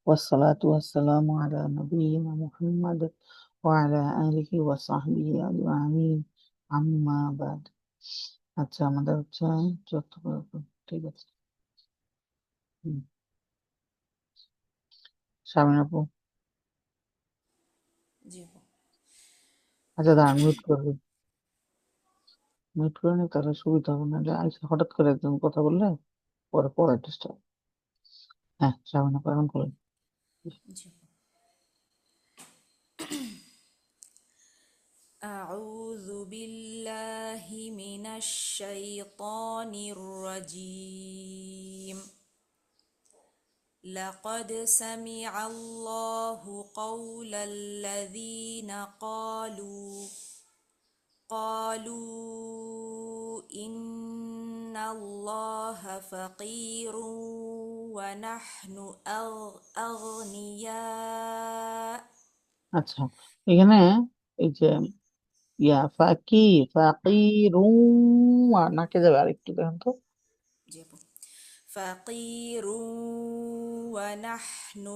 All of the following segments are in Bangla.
والصلاة والسلام على نبينا محمد وعلى آله وصحبه أجمعين أما بعد আচ্ছা আমাদের হচ্ছে চট্টগ্রাম, ঠিক আছে। হুম, শামিন আপু, জি আপু। আচ্ছা দাঁড়ান, মিউট করে নি, তাহলে সুবিধা হবে না। হঠাৎ করে একদম কথা বললে পরে পরে ডিস্টার্ব। হ্যাঁ, শামিন আপু এখন করেন। জি আপু। أعوذ بالله من الشيطان الرجيم. لقد سمع الله قول الذين قالوا إن الله فقير ونحن أغنياء. আচ্ছা, এখানে এই যে ফাকি নাকে যাবে আরেকটু দেখেন তো। জি আপু। فقير ونحن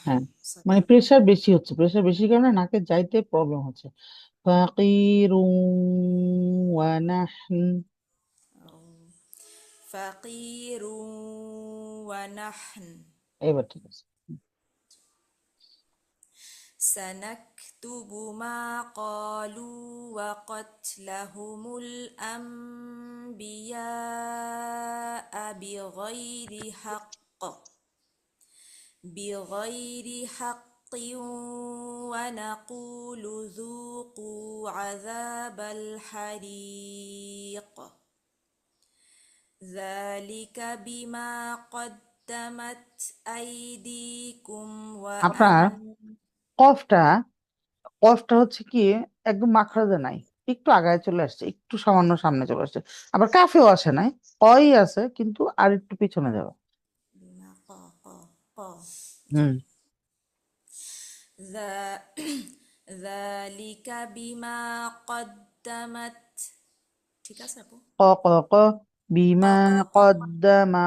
হ্যাঁ, sorry. মানে প্রেসার বেশি হচ্ছে, প্রেসার বেশি কারণে নাকে যাইতে প্রবলেম হচ্ছে। ফাকিরুন ওয়া নাহন। فقير ونحن এবার ঠিক আছে। سنكتب ما قالوا وقتلهم الأنبياء بغير حق ونقول ذوقوا عذاب الحريق ذلك بما قدمت أيديكم আপনার কফটা কফটা হচ্ছে কি একদম মাখরাজে নাই, একটু আগায় চলে আসছে, একটু সামান্য সামনে চলে আসছে। আবার কাফেও আসে নাই, কই আছে কিন্তু আর একটু পিছনে যাবে। بما قا জি হুম। ذا ذلك بما قدمت ঠিক আছে আপু ক ক ক বিমা ক ক কদ্দামা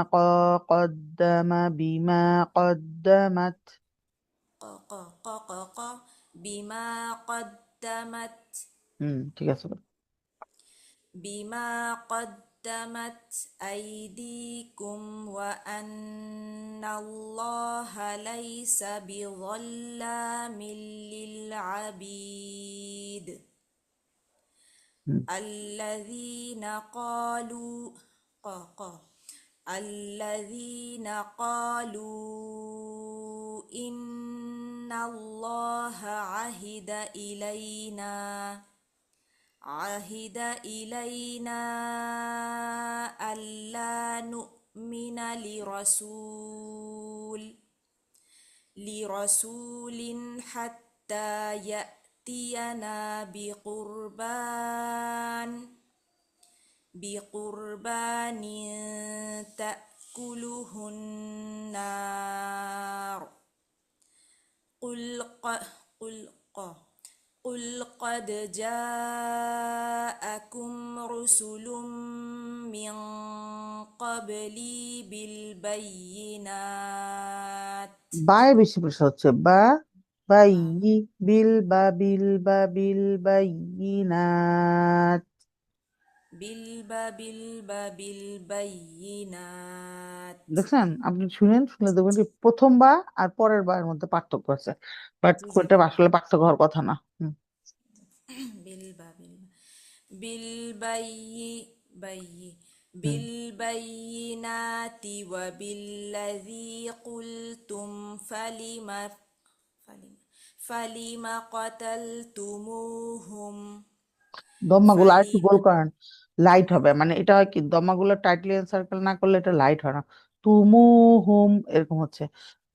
কদ্দামা বিমা কদ্দামাত। ق ق ق ق ق بما قدمت ঠিক আছে। أيديكم وأن الله ليس بظلام للعبيد হুম। الذين قالوا ق ق الذين قالوا إن الله عهد إلينا ألا نؤمن لرسول حتى يأتينا بقربان تأكله النار قل قد جاءكم رسل من قبلي بالبينات বায় বেশি প্রেশার হচ্ছে, বাই বাইয়িনাত। بالبينات দেখছেন, আপনি শুনলে দেখবেন যে প্রথম বা আর পরের বার মধ্যে পার্থক্য আছে, বাট জি জি ওইটা আসলে পার্থক্য হওয়ার কথা না। بالبا بالبي بي হুম। بالبينات وبالذي قلتم فلم قتلتموهم দম্মাগুলো আর একটু فلم গোল করেন, লাইট হবে। মানে এটা হয় কি, দম্মাগুলো টাইটলি সার্কেল না করলে এটা লাইট হয় না। তুমুহুম এরকম হচ্ছে,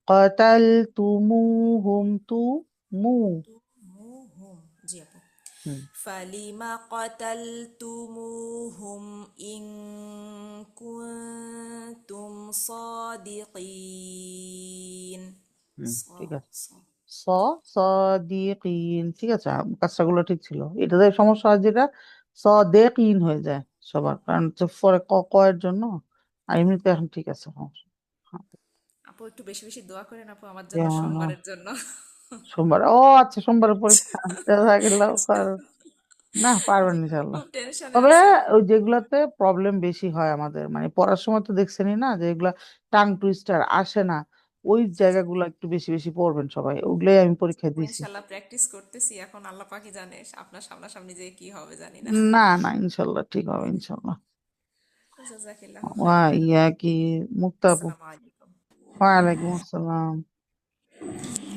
কতাল তুমুহুম মু। قتلتموهم জি আপু হুম। فلم قتلتموهم إن كنتم صادقين ঠিক আছে। ص স সদিকিন, ঠিক আছে। কাজটাগুলো ঠিক ছিল। এটাতে সমস্যা হয় যেটা সদেকিন হয়ে যায় সবার, কারণ হচ্ছে পরে ক ক এর জন্য। আর এমনিতে এখন ঠিক আছে সমস্যা। হ্যাঁ। একটু বেশি বেশি দোয়া করেন আপু আমার জন্য, যেমন সোমবারের জন্য। সোমবার, ও আচ্ছা, সোমবারের পরীক্ষা। জাযাকাল্লাহ খাইর। না, পারবেন ইনশাল্লাহ। খুব টেনশনে তবে আছি। ওই যেগুলাতে প্রবলেম বেশি হয় আমাদের, মানে পড়ার সময় তো দেখছেনই না, যে এগুলা টাং টুইস্টার আসে না, ওই জায়গাগুলো একটু বেশি বেশি পড়বেন সবাই, ওগুলাই আমি পরীক্ষায় দিছি। ইনশাল্লাহ প্র্যাকটিস করতেছি, এখন আল্লাহ পাকই জানে আপনার সামনাসামনি যে কি হবে জানি না। না না, ইনশাল্লাহ ঠিক হবে ইনশাল্লাহ। জাজাকিল্লাহ ওয়া খাইরান। ইয়া কি, মুক্তা আপু। আসসালামু আলাইকুম। ওয়ালাইকুম আসসালাম।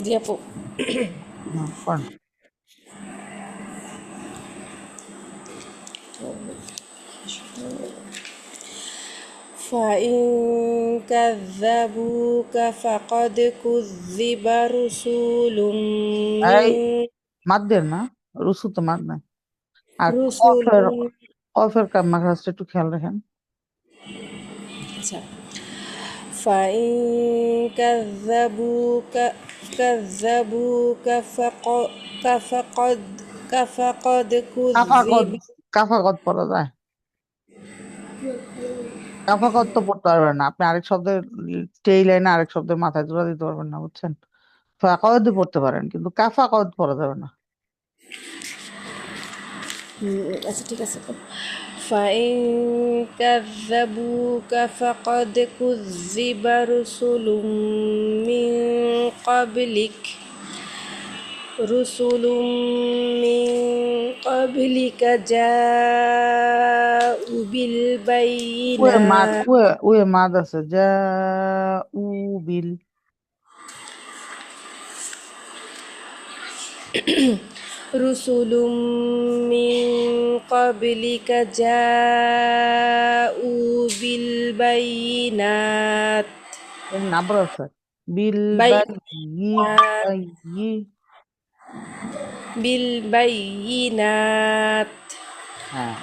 জি আপু। হ্যাঁ, পড়েন। فإن كذبوك فقد كذب رسول এই من মাদ দেন না, রুসু তো মাদ নাই। আর رسل কফের, কফের মাখাজটা একটু খেয়াল রাখেন। আচ্ছা فإن كذبوك كذبوك فقد فقد কাফাকত, كذب কাফাকত পড়া যায়? কাফাকত তো পড়তে পারবেন না আপনি, আরেক শব্দের টেই লাইনে আরেক শব্দের মাথায় জোড়া দিতে পারবেন না, বুঝছেন? ফাকাদ পড়তে পারেন, কিন্তু কাফাকত পড়া যাবে না। আচ্ছা ঠিক আছে আপু। فإن كذبوك فقد كذب رسل من قبلك رسل من قبلك جاءوا উয়ে মাদ, بالبينات উয়ে মাদ আছে, যা উ বিল। رسل من قبلك جاءوا بالبينات এর নাম্বার আছে, বিল বাই ই, بينات বাই ই। بالبينات হ্যাঁ,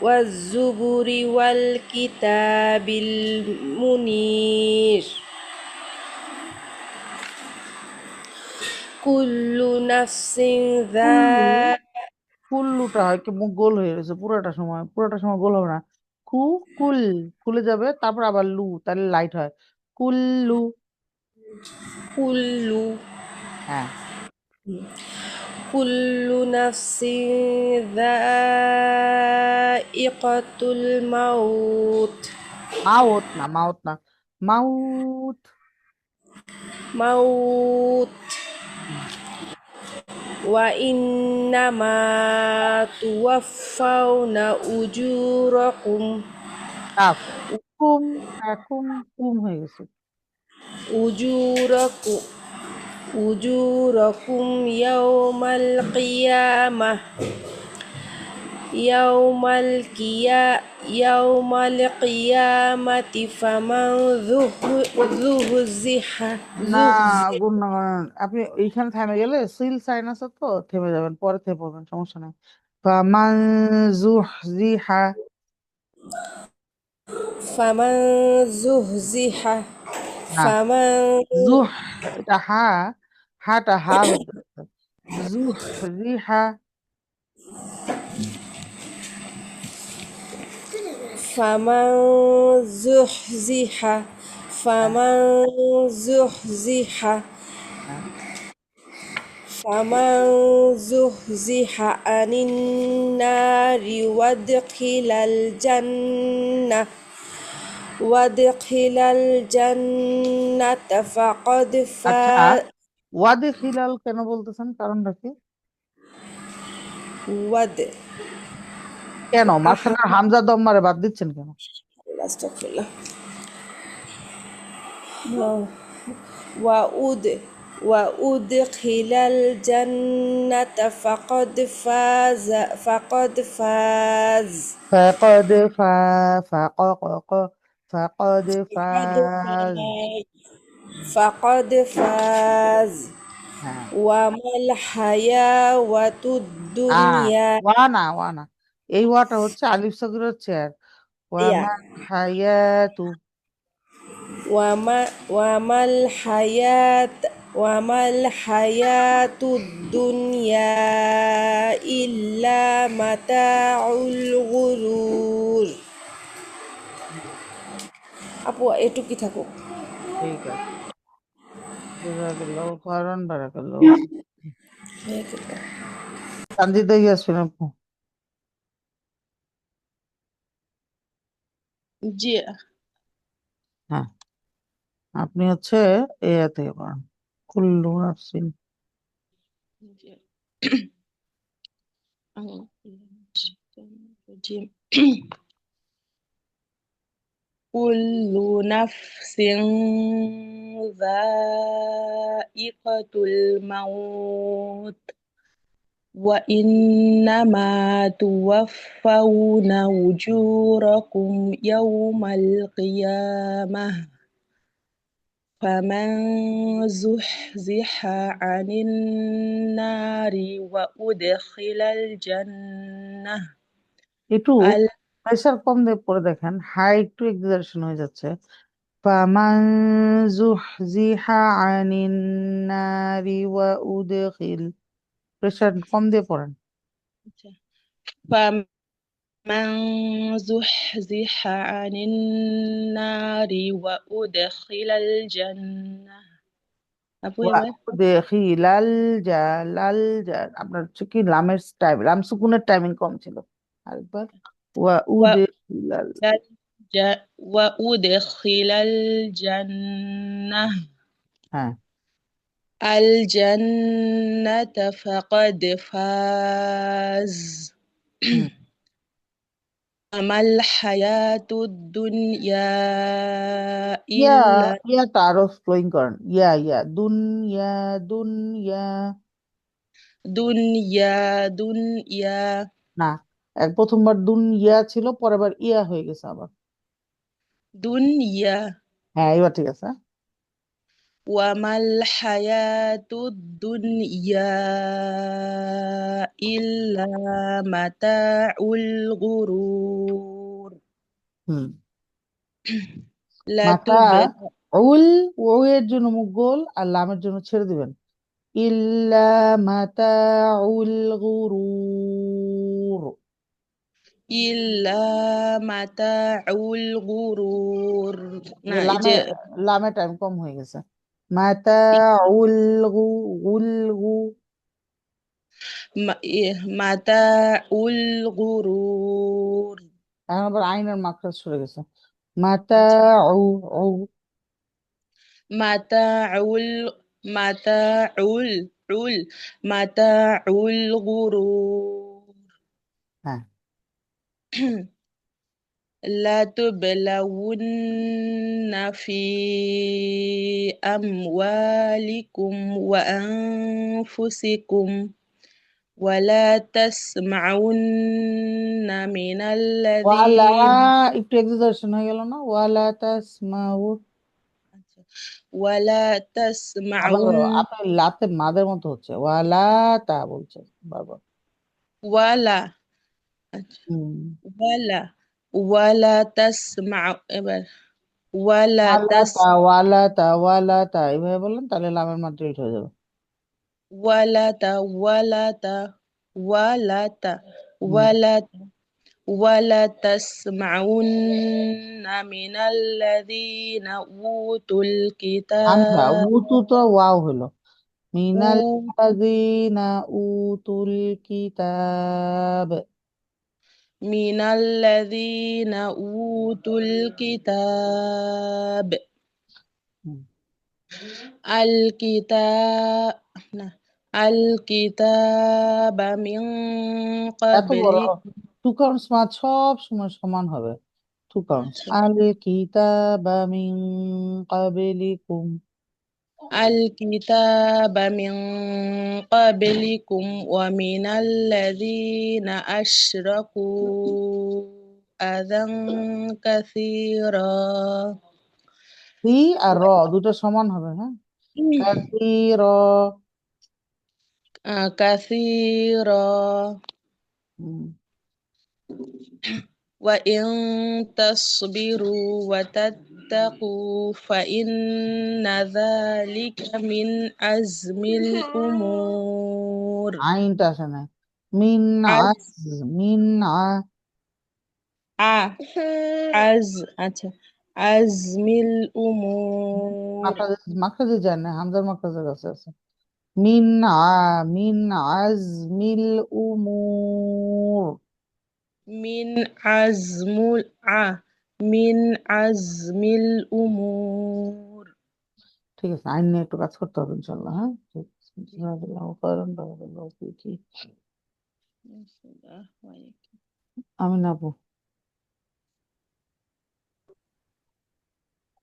والزبر والكتاب المنير كل نفس কুল্লু, ذا কুল্লুটা হয় কি মুখ গোল হয়ে গেছে, পুরোটা সময়, পুরোটা সময় গোল হবে না। কু, কুল, খুলে যাবে, তারপর আবার লু, তাহলে লাইট হয়। কুল্লু। كل হ্যাঁ। كل نفس ذائقة الموت মাউত না, মাউত না, মাউত। موت হুম। وإنما توفون أجوركم কাফ, কুম, কুম, কুম হয়ে গেছে। أجوركم أجوركم يوم القيامة يوم القيامة فمن زحزح না, গুণ না, আপনি এইখানে থেমে গেলে সিল সাইন আছে তো, থেমে যাবেন, পরে থেমে পড়বেন, সমস্যা নাই। ফামান জুহজিহা। فمن زحزح না, فمن জুহ, এটা হা, হাটা হা হয়ে যাচ্ছে। জুহজিহা। فمن زحزح হ্যাঁ, فمن زحزح হ্যাঁ। فمن زحزح عن النار وادخل الجنة فقد আচ্ছা, فاز ওয়াদি খিলাল কেন বলতেছেন, কারণটা কি? ود কেন أح মাঝখানে হামজা দম্মারে বাদ দিচ্ছেন কেন? أستغفر الله وأد وأدخل الجنة فقد فاز فقد فقق، فقد فقد فاز. فاز فقد فاز হ্যাঁ। وما الحياة الدنيا ওয়ানা, ওয়ানা, এই ওয়াটা হচ্ছে আলিফ সগরের চেয়ার। يا ওয়ামান হায়াতু। وما الحياة وما الحياة الدنيا إلا متاع الغرور আপু এটুকুই থাকুক। ঠিক আছে, জাযাকাল্লাহু খায়রান, বারাকাল্লাহু ফিক। কান্দিতে গিয়েছেন আপু? জি। হ্যাঁ, আপনি হচ্ছে এ থেকে পড়েন, কুল্লু নাফসিন। জি। أعوذ بالله من الشيطان الرجيم. كل نفس ذائقة الموت وإنما توفون أجوركم يوم القيامة فمن زحزح عن النار وأدخل الجنة একটু প্রেশার কম দিয়ে পড়ে দেখেন, হাই একটু এক্সারশন হয়ে যাচ্ছে। ফামান জুহজিহা আনিন নারি ওয়া উদখিল, প্রেশার কম দিয়ে পড়েন। فمن زحزح عن النار وأدخل الجنة আপু ওয়া এবার উদখিলাল জালাল জা, আপনার হচ্ছে কি লামের টাইম, লাম সুকুনের টাইমিং কম ছিল। আরেকবার, ওয়া উদখিলাল। وأدخل الجنة হ্যাঁ। الجنة فقد فاز হুম। وما الحياة الدنيا ইয়া, إلا ইয়াটা আরো স্লোয়িং করেন, ইয়া ইয়া দুনিয়া, দুনিয়া। دنيا না, এক প্রথমবার দুনিয়া ছিল, পরের বার ইয়া হয়ে গেছে আবার। دنيا হ্যাঁ, এবার ঠিক আছে। وما الحياة الدنيا إلا متاع الغرور হুম। لا মাতা تبل উল, ও এর জন্য মুখ গোল আর লামের জন্য ছেড়ে দিবেন। ইল্লা মাতা উল গুরুর। إلا متاع الغرور যে না এই লামে, যে লামে টাইম কম হয়ে গেছে। মাতা উল গু, উল গু। متاع الغرور এখন আবার আইনের মাত্রা সরে গেছে। মাতা আচ্ছা উ, উ। متاع متاع متاع الغرور হ্যাঁ। لا تبلون في أموالكم وأنفسكم ولا تسمعن من ওয়ালা, الذين একটু এক্সারশন হয়ে গেল না, ওয়ালা তাসমাউ। ولا আবার تسمعن আপনার লাতে মাদের মতো হচ্ছে, ওয়ালা তা বলছে বারবার। ولا হুম। ولا ولا تسمع ولا تس ওয়ালা তা, ওয়ালা তা এইভাবে বললেন, তাহলে লামের মাত্রা হিট হয়ে যাবে। ولا ت ولا ت ولا ت হুম। ولا ولا تسمعن من الذين أوتوا হামজা, الكتاب উতু তো ওয়াও হলো। মিনাল লাযিনা উতুল কিতাব। من الذين أوتوا الكتاب হুম। الكتاب الكتاب من এত বড় قبل টু কাউন্টস মাছ সব সময় সমান হবে। টু কাউন্টস, আল কিতাবা মিন ক্বাবলিকুম। الكتاب من قبلكم ومن الذين أشركوا أذى كثيرا সি আর র দুটো সমান হবে, হ্যাঁ। কাসীর। كثيرا হুম। وإن تصبروا وتتقوا فإن ذلك من عزم الأمور আইনটা আসে না, মিন আজ, মিন আ। আ আজ আচ্ছা عزم الأمور. মাখরাজে যায় না, হামজার মাখরাজের কাছে আছে। মিন আজমিল উমুর। من عزم من عزم الأمور. ঠিক আছে, আইন নিয়ে একটু কাজ করতে হবে ইনশাল্লাহ। হ্যাঁ, ঠিক আছে। জাযাকাল্লাহু খাইরান, বারাকাল্লাহু ফীকি। আমি না আপু।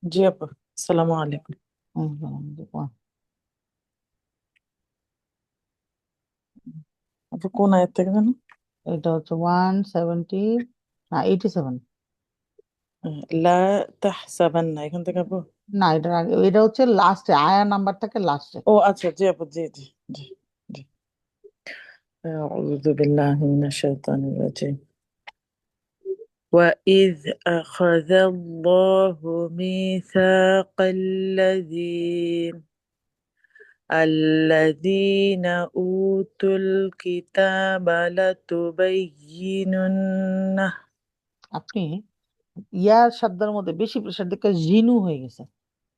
জি আপা, আসসালামু আলাইকুম। হুম, আপু কোন আয়াত থেকে জানো? এটা হচ্ছে 170, না 87। লা তাহসাবান্না এখান থেকে আপু। না, এটার আগে, এটা হচ্ছে লাস্টে, আয়া নাম্বার থাকে লাস্টে। ও আচ্ছা, জি আপু, জি জি জি জি। আউযু বিল্লাহি মিনাশ শাইতানির রাজিম। وَإِذْ أَخَذَ اللَّهُ مِيثَاقَ الَّذِينَ أُوتُوا الْكِتَابَ لَتُبَيِّنُنَّهُ। আপনি ইয়ার শব্দের মধ্যে বেশি প্রেশার দিকে জিনু হয়ে গেছে।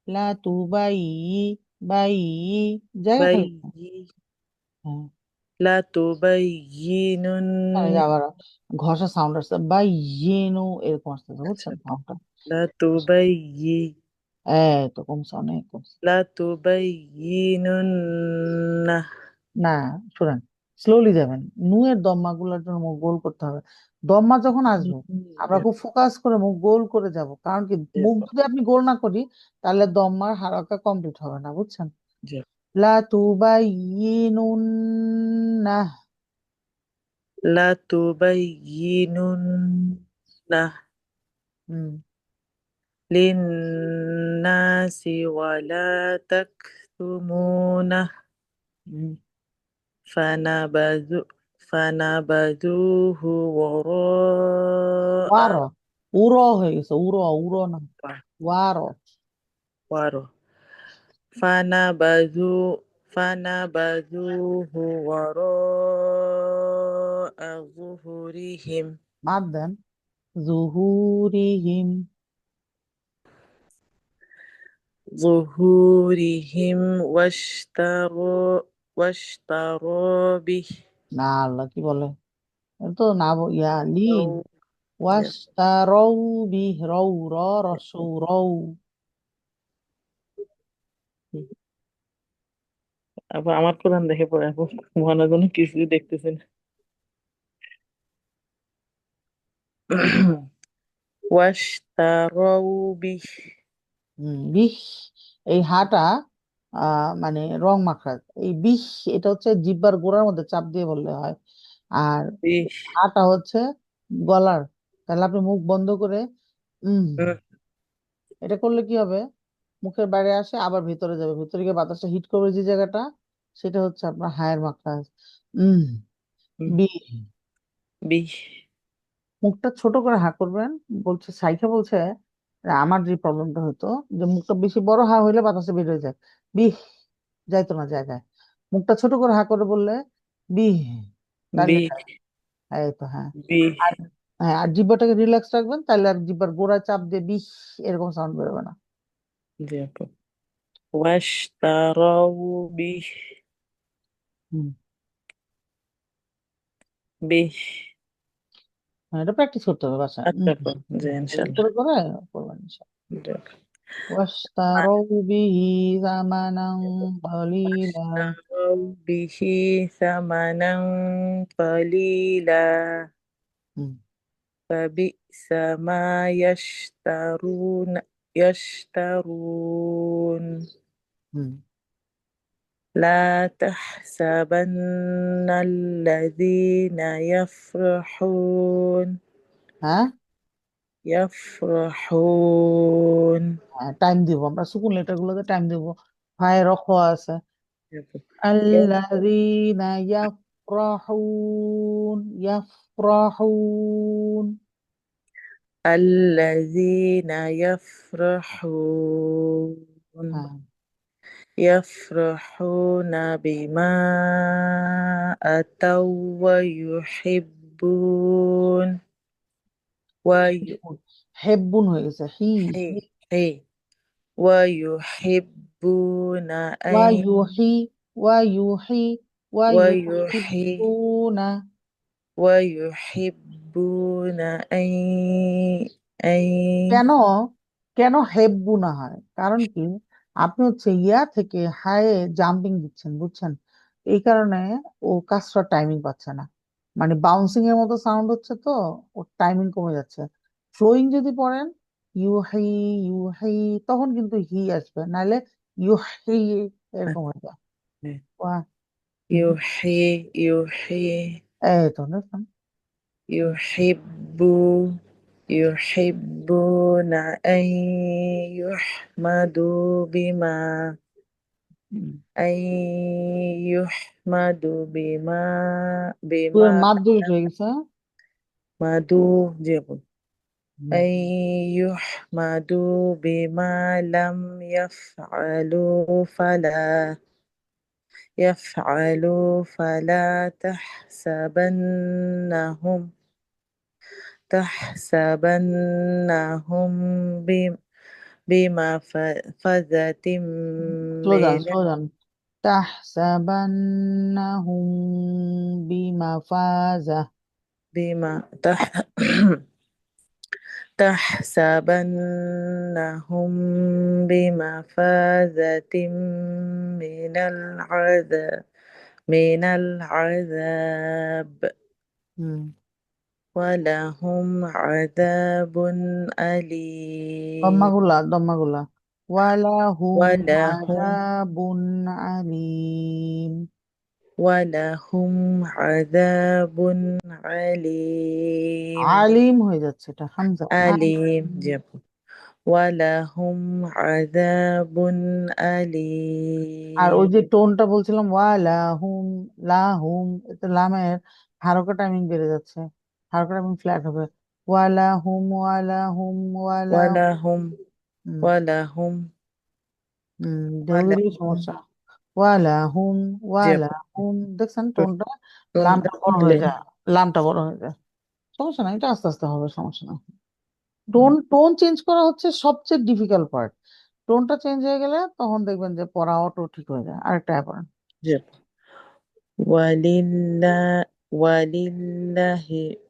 লা তু বাই, বাই, জায়গা খালি। بَيِّ হ্যাঁ, এখানে যে لَتُبَيِّنُنَّ আবার ঘষা সাউন্ড আসছে, বাই জিনু এরকম আসতেছে, বুঝছেন সাউন্ডটা? لَتُبَيِّ এই তো কমছে, অনেক কমছে। لَتُبَيِّنُنَّهُ। না, শুনেন, স্লোলি যাবেন, নু এর দম্মা গুলার জন্য মুখ গোল করতে হবে। দম্মা যখন আসবে আমরা খুব ফোকাস করে মুখ গোল করে যাব, কারণ কি, মুখ যদি আপনি গোল না করি তাহলে দম্মার হারাকা কমপ্লিট হবে না, বুঝছেন? লা তুবাইয়িনুন্নাহ। لَتُبَيِّنُنَّهُ হুম, لِلنَّاسِ وَلَا تَكْتُمُونَهُ হুম। فَنَبَذُوهُ وَرَاءَ ওয়ার, উর হয়ে গেছে, উর না, ওয়ার। ظهرهم فنبذوه وراء ظهورهم মাদ দেন, জুহুরিহিম। واشتروا به না, আল্লাহ কি বলে, এটা তো না, ইয়া লিন। ثوب- ওয়াস্তারাউ বিহ, রাউ র রসৌ রাউ। আবার আমার কোরআন দেখে পড়ে আপু, মহানার জন্য কিছুই দেখতেছি না। واشتروا به বিহ, এই হাটা মানে রং মাখরাজ, এই বিহ এটা হচ্ছে জিহ্বার গোড়ার মধ্যে চাপ দিয়ে বললে হয়। আর به হাটা হচ্ছে গলার। তাহলে আপনি মুখ বন্ধ করে উম এটা করলে কি হবে, মুখের বাইরে আসে আবার ভিতরে যাবে, ভিতরে গিয়ে বাতাসটা হিট করবে যে জায়গাটা, সেটা হচ্ছে আপনার হায়ের মাখরাজ। উম বি, به মুখটা ছোট করে হা করবেন। বলছে সাইখা বলছে, আমার যে প্রবলেমটা হতো, যে মুখটা বেশি বড় হা হইলে বাতাসে বের হয়ে যায়, বিহ যাইতো না জায়গায়। মুখটা ছোট করে হা করে বললে বিহ, তাহলে به যায়। এই তো, হ্যাঁ। به আর হ্যাঁ, আর জিহ্বাটাকে রিল্যাক্স রাখবেন, তাহলে আর জিহ্বার গোড়ায় চাপ দিয়ে বিহ এরকম সাউন্ড বেরোবে না। জি আপু। واشتروا হুম, به হ্যাঁ, এটা প্র্যাকটিস করতে হবে বাসায়। আচ্ছা আপু, জি এই ইনশাল্লাহ। করে করে করবেন ইনশাআল্লাহ। জি আপু। واشتروا به ثمنا قليلا। واشتروا به ثمنا قليلا হুম, فبئس ما يشترون. হুম। لا تحسبن الذين হ্যাঁ, يفرحون. টাইম দিব, আমরা সুকুন লেটার গুলোতে টাইম দিব। ফায় রখ আছে, يف- আল্লাযীনা ইয়াফরাহুন, ইয়াফরাহুন। الذين يفرحون হ্যাঁ, يفرحون بما أتوا ويحبون হেব্বুন হয়ে গেছে হি حي حي ويحبون ওয়া أن ইউহি ওয়া ইউহি ওয়া ويحي ইউহিব্বুনা ويحبون أن কেন কেন হেব্বুনা হয় কারণ কি আপনি হচ্ছে ইয়া থেকে হায়ে জাম্পিং দিচ্ছেন বুঝছেন এই কারণে ও কাজটা টাইমিং পাচ্ছে না মানে বাউন্সিং এর মতো সাউন্ড হচ্ছে তো ওর টাইমিং কমে যাচ্ছে ফ্লোয়িং যদি পড়েন ইউহি ইউহি তখন কিন্তু হি আসবে নাহলে ইউহি এরকম হয়ে যায় ওয়া হুম, يحيي এই তো দেখুন يحب يحبون أن يحمدوا হুম। أن يحمدوا তুই بما মাধ্যমিক হয়ে গেছে مدوا جيبوا হুম। أن يحمدوا بما لم يفعلوا فلا تحسبنهم بمفازة স্লো যান من স্লো যান تحسبنهم بمفازة بما تحسبنهم بمفازة من العذاب হুম ولهم عذاب أليم দম্মাগুলা ওয়ালাহুম ولهم আযাবুন আলীম ولهم عذاب عليم আলিম হয়ে যাচ্ছে এটা হামজা أليم আলিম। جابوا ولهم عذاب আর ওই أليم যে টোনটা বলছিলাম ওয়ালাহুম লাহুম এতে লামের হারকা টাইমিং বেড়ে যাচ্ছে হারকা টাইমিং ফ্ল্যাট হবে ওয়ালাহুম ওয়ালাহুম ওয়ালাহুম ولهم হুম ولهم যেগুলো ولهم সমস্যা ওয়ালাহুম جابوا ওয়ালাহুম দেখছেন টোনটা কোনটা লামটা বড় হয়ে খুললেন যায় লামটা বড় হয়ে যায় সমস্যা নাই এটা আস্তে আস্তে হবে সমস্যা না টোন টোন চেঞ্জ করা হচ্ছে সবচেয়ে ডিফিকাল্ট পার্ট টোনটা চেঞ্জ হয়ে গেলে তখন দেখবেন যে পড়া অটো ঠিক হয়ে যায় আরেকটা পড়েন جابوا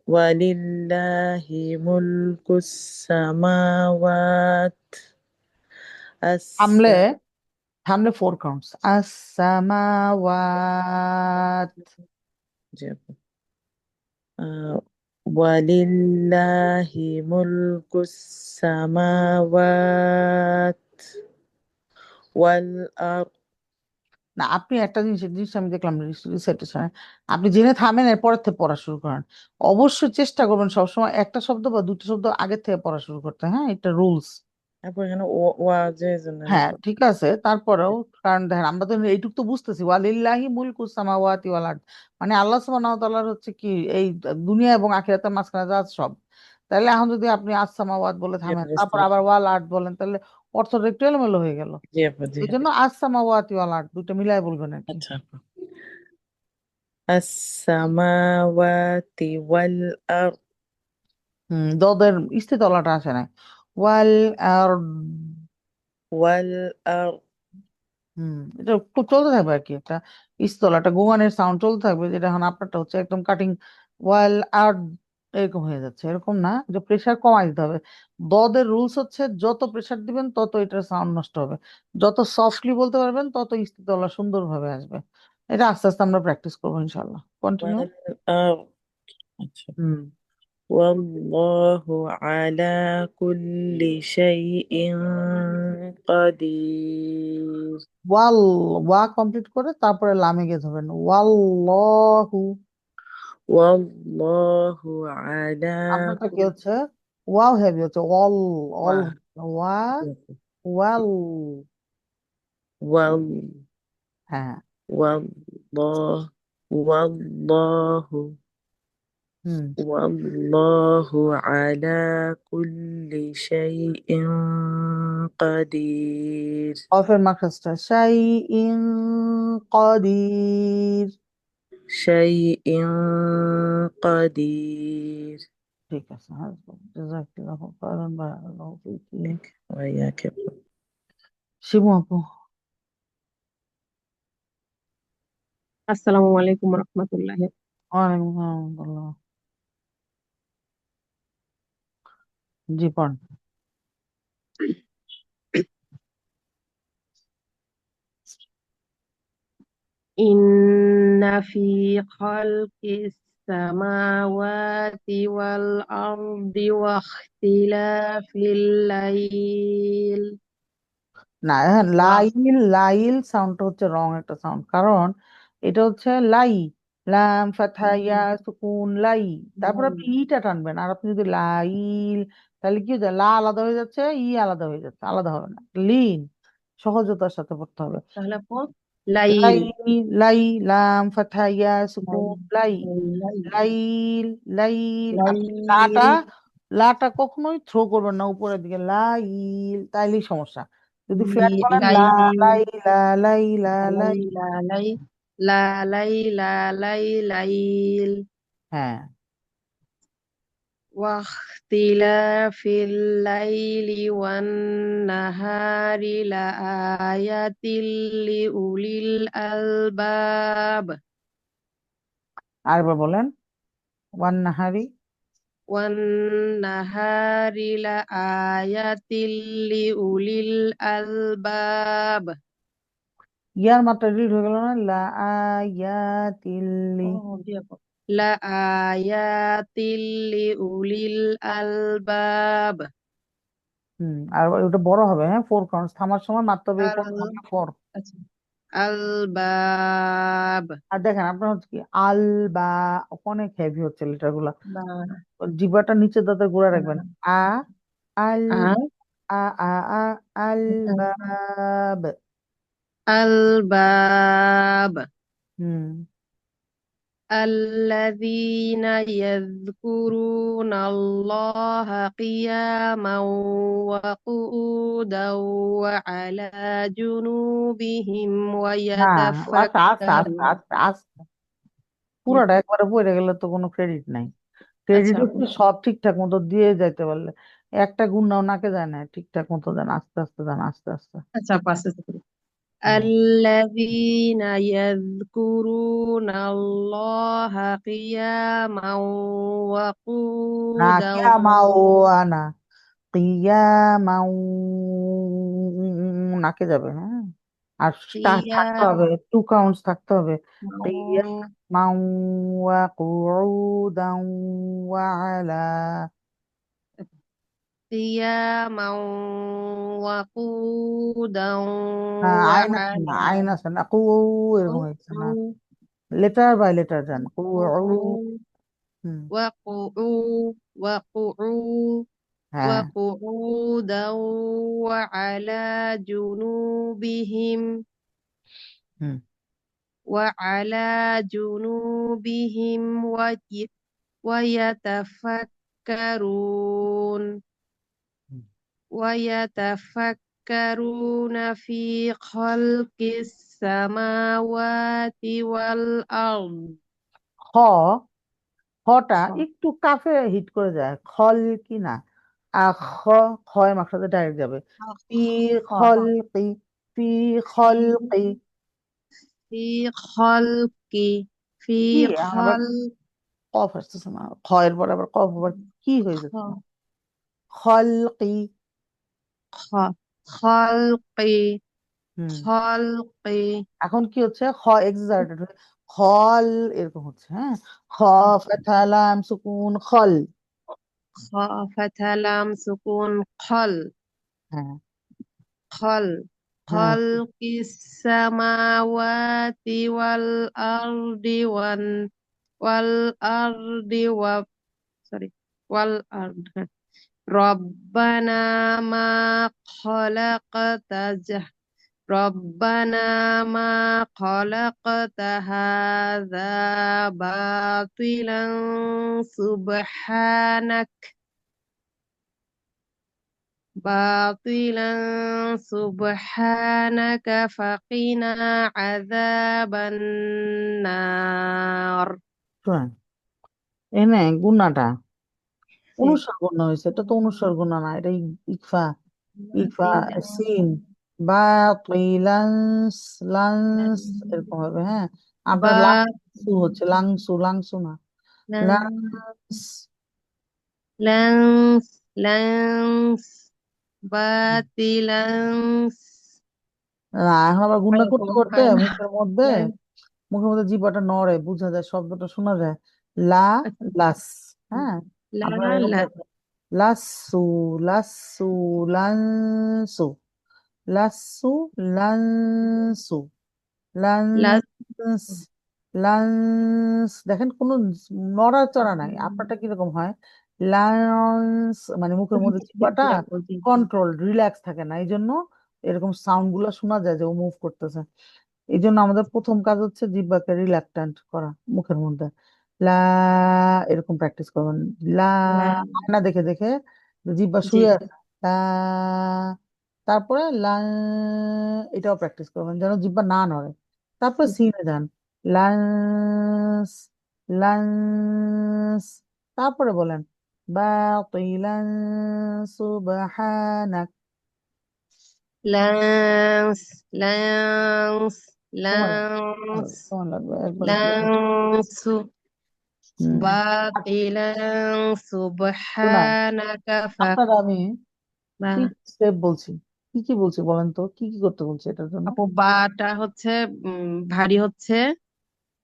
ولله ملك السماوات থামলে السبع থামলে ফোর কাউন্টস আসসামাওয়াত جابوا ولله ملك السماوات والأرض না আপনি একটা জিনিস আমি দেখলাম রিসেট আপনি জেনে থামেন এরপরের থেকে পড়া শুরু করেন অবশ্যই চেষ্টা করবেন সবসময় একটা শব্দ বা দুটো শব্দ আগের থেকে পড়া শুরু করতে হ্যাঁ এটা রুলস তারপর এখানে ওয়াজের জন্য হ্যাঁ ঠিক আছে তারপরেও কারণ দেখেন আমরা তো এইটুক তো বুঝতেছি ওয়ালিল্লাহি মুলকুস সামাওয়াতি ওয়াল আরদ মানে আল্লাহ সুবহানাহু ওয়া তাআলার হচ্ছে কি এই দুনিয়া এবং আখিরাতের মাঝখানে যা আছে সব তাহলে এখন যদি আপনি আস-সামাওয়াত বলে জি থামেন বুঝতে তারপর আবার ওয়াল আরদ বলেন তাহলে অর্থটা একটু এলোমেলো হয়ে গেল জি আপু জি এই জন্য আস-সামাওয়াতি ওয়াল আরদ দুটো মিলাই বলবেন আর কি আচ্ছা আপু السماوات والأرض দদের ইস্তেতলাটা আসে নাই ওয়াল আরদ والأرض এটা খুব চলতে থাকবে আর কি একটা ইস্তলা একটা গোগানের সাউন্ড চলতে থাকবে যেটা এখন আপনারটা হচ্ছে একদম কাটিং ওয়াল আর এরকম হয়ে যাচ্ছে এরকম না যে প্রেসার কমাই দিতে হবে দদের রুলস হচ্ছে যত প্রেসার দিবেন তত এটার সাউন্ড নষ্ট হবে যত সফটলি বলতে পারবেন তত ইস্তিতলা সুন্দরভাবে আসবে এটা আস্তে আস্তে আমরা প্র্যাকটিস করবো ইনশাল্লাহ কন্টিনিউ والأرض আচ্ছা হুম والله على كل شيء قدير ওয়াল ওয়া কমপ্লিট করে তারপরে লামে গিয়ে ধরবেন ওয়াল্লাহু والله على আপনারটা কি كل হচ্ছে ওয়াও হেভি হচ্ছে অল অল واحد ওয়া ওয়াল وال হ্যাঁ والله والله হুম والله على كل شيء قدير কফের মাখরাজটা শাই ইন কদির شيء قدير ঠিক ঠিক আছে, হাসবুক জাযাকিল্লাহু খাইরান, বারাকাল্লাহু ফীকি। وإياك. শিমু আপু। আসসালামু আলাইকুম রহমতুল্লাহ। ওয়ালাইকুম আসসালাম ওয়া রাহমাতুল্লাহ। জি পড়েন। ইন্না ফি খালকিস সামাওয়াতি ওয়াল আরদি ওয়া ইখতিলাফিল লাইল। না, লাইল লাইল সাউন্ডটা হচ্ছে রং একটা সাউন্ড, কারণ এটা হচ্ছে লাই, লাম ফাথা ইয়া সুকুন লাই, তারপর আপনি ইটা টানবেন। আর আপনি যদি লাইল, তাহলে কি হয়ে যায়, লা আলাদা হয়ে যাচ্ছে, ই আলাদা হয়ে যাচ্ছে, আলাদা হবে না, লিন, সহজতার সাথে পড়তে হবে। তাহলে আপু লাইল, লাই, লাই, লাম ফাথা ইয়া সুকুন লাইল, লাই, লাইল, লাইল, লাইল। আপনি লাটা, লাইল, লাটা কখনোই থ্রো করবেন না উপরের দিকে, লাইল, তাইলেই সমস্যা। যদি ফ্ল্যাট বলেন লা, লাইল, লাই, লা, লাই, লা, লাই। লাইলা লাই, লা লাইলা লাই লাইল। হ্যাঁ, واختلاف الليل والنهار لآيات لأولي الألباب. আরেকবার বলেন, ওয়ান নাহারি। والنهار لآيات لأولي الألباب. ইয়ার মাত্রা রিড হয়ে গেল না, লা আয়াতিল্লি। لآيات لأولي الألباب. আর ওটা বড় হবে, হ্যাঁ, ফোর কাউন্টস, থামার সময় মারতে হবে, এই ফোর আল ফোর। আচ্ছা, আলবাব, আর দেখেন আপনার হচ্ছে কি আল, বা, অনেক হেভি হচ্ছে লেটার গুলা, বা, জিহ্বাটা নিচের দাঁতে ঘুরে রাখবেন। আ, আল, আ, আ, আ, আ, আল বাব। আলবাব। হুম। الذين يذكرون الله قياما وقعودا وعلى جنوبهم না, আস্তে আস্তে আস্তে ويتفكرون. আস্তে আস্তে, পুরোটা একবারে পড়ে গেলে তো কোনো ক্রেডিট নাই। ক্রেডিট আচ্ছা আপু, হচ্ছে সব ঠিকঠাক মতো দিয়ে যাইতে পারলে, একটা গুণাও নাকে যায় না, ঠিকঠাক মতো দেন, আস্তে আস্তে দেন, আস্তে আস্তে। আচ্ছা আপু, আস্তে আস্তে করি। হুম। الذين يذكرون الله قياما না, وقعودا. কিয়ামাও, আনা, কিয়ামাও, নাকে যাবে, হ্যাঁ। আর থাকতে قياما হবে, টু কাউন্টস থাকতে হবে। কিয়ামাও ওয়া কুউদান ওয়া আলা। قياما وقعودا আইন আছে না, وعلى আইন আছে না, এরকম হয়েছে না, ركوع- লেটার বাই লেটার যান, ركوع- হুম। وقعوا হ্যাঁ। وقعودا وعلى جنوبهم হুম। وعلى جنوبهم ويتفكرون হুম। ويتفكرون في خلق السماوات والأرض. খ, খটা خ একটু কাফে হিট করে যায়, খল কি না, খ, খয় মাকসাদে ডাইরেক্ট যাবে। ফি خ খলকি, ফি في খলকি। في خلق কি, في এখন আবার خلق কফ আসতেছে না, খয়ের পর আবার কফ, আবার কি হয়ে যাচ্ছে, خ খলকি। خ- خلق হুম। خلق এখন কি হচ্ছে, খ এক্সার্টেড হয়ে খল এরকম হচ্ছে, হ্যাঁ। খ, ফাথালাম সুকুন খল। خافت لام سكون خل হ্যাঁ। خل হ্যাঁ। خلق السماوات والأرض والأرض sorry والأرض. ربنا ما خلقت ربنا ما خلقت هذا باطلا باطلا سبحانك فقنا عذاب النار. শুনেন, এনে গুণাটা অনুস্বর গণ্য হয়েছে, এটা তো অনুস্বর গণ্য না, এটা ইকফা। ইকফা সিন বা লাংস লাংস এরকম হবে। হ্যাঁ, বা আপনার লাংসু হচ্ছে, লাংসু লাংসু না, লাং- লাংস। লাংস লাংস বাতিলাংস না, এখন আবার গুণনা করতে এরকম করতে হয় না? লাং মুখের মধ্যে জিহ্বাটা নড়ে, বোঝা যায়, শব্দটা শোনা যায়। লা আচ্ছা, লাস। হ্যাঁ, লা আপনার এরকম লা দেখবেন। লাসু লাসু লানসু লাসু লানসু লা লান্স লান্স। দেখেন কোনো নড়াচড়া নাই, আপনারটা কিরকম হয়, লান্স মানে মুখের মধ্যে চিপাটা জি। কন্ট্রোল রিল্যাক্স থাকে না, এই জন্য এরকম সাউন্ড গুলো শোনা যায় যে ও মুভ করতেছে। এই জন্য আমাদের প্রথম কাজ হচ্ছে জিহ্বাকে রিল্যাক্টেন্ট করা মুখের মধ্যে। লা এরকম প্র্যাকটিস করবেন। লা লা আয়না দেখে দেখে জিহ্বা জি শুয়ে আছে। লা তারপরে লা এটাও প্র্যাকটিস করবেন যেন জিহ্বা না নড়ে। তারপরে সিনে যান। লান্স লান্স। তারপরে বলেন বাতিলান সুবহানাক। লাংস লাংস সময় লাগবে, লাংস সময় লাগবে একবার। লাংসু হুম। বাতিলাং শোনান, সুবহানাকা আপনারা আমি বা কি স্টেপ বলছি, কি কি বলছি বলেন তো, কি কি করতে বলছি এটার জন্য? আপু বাটা হচ্ছে ভারী হচ্ছে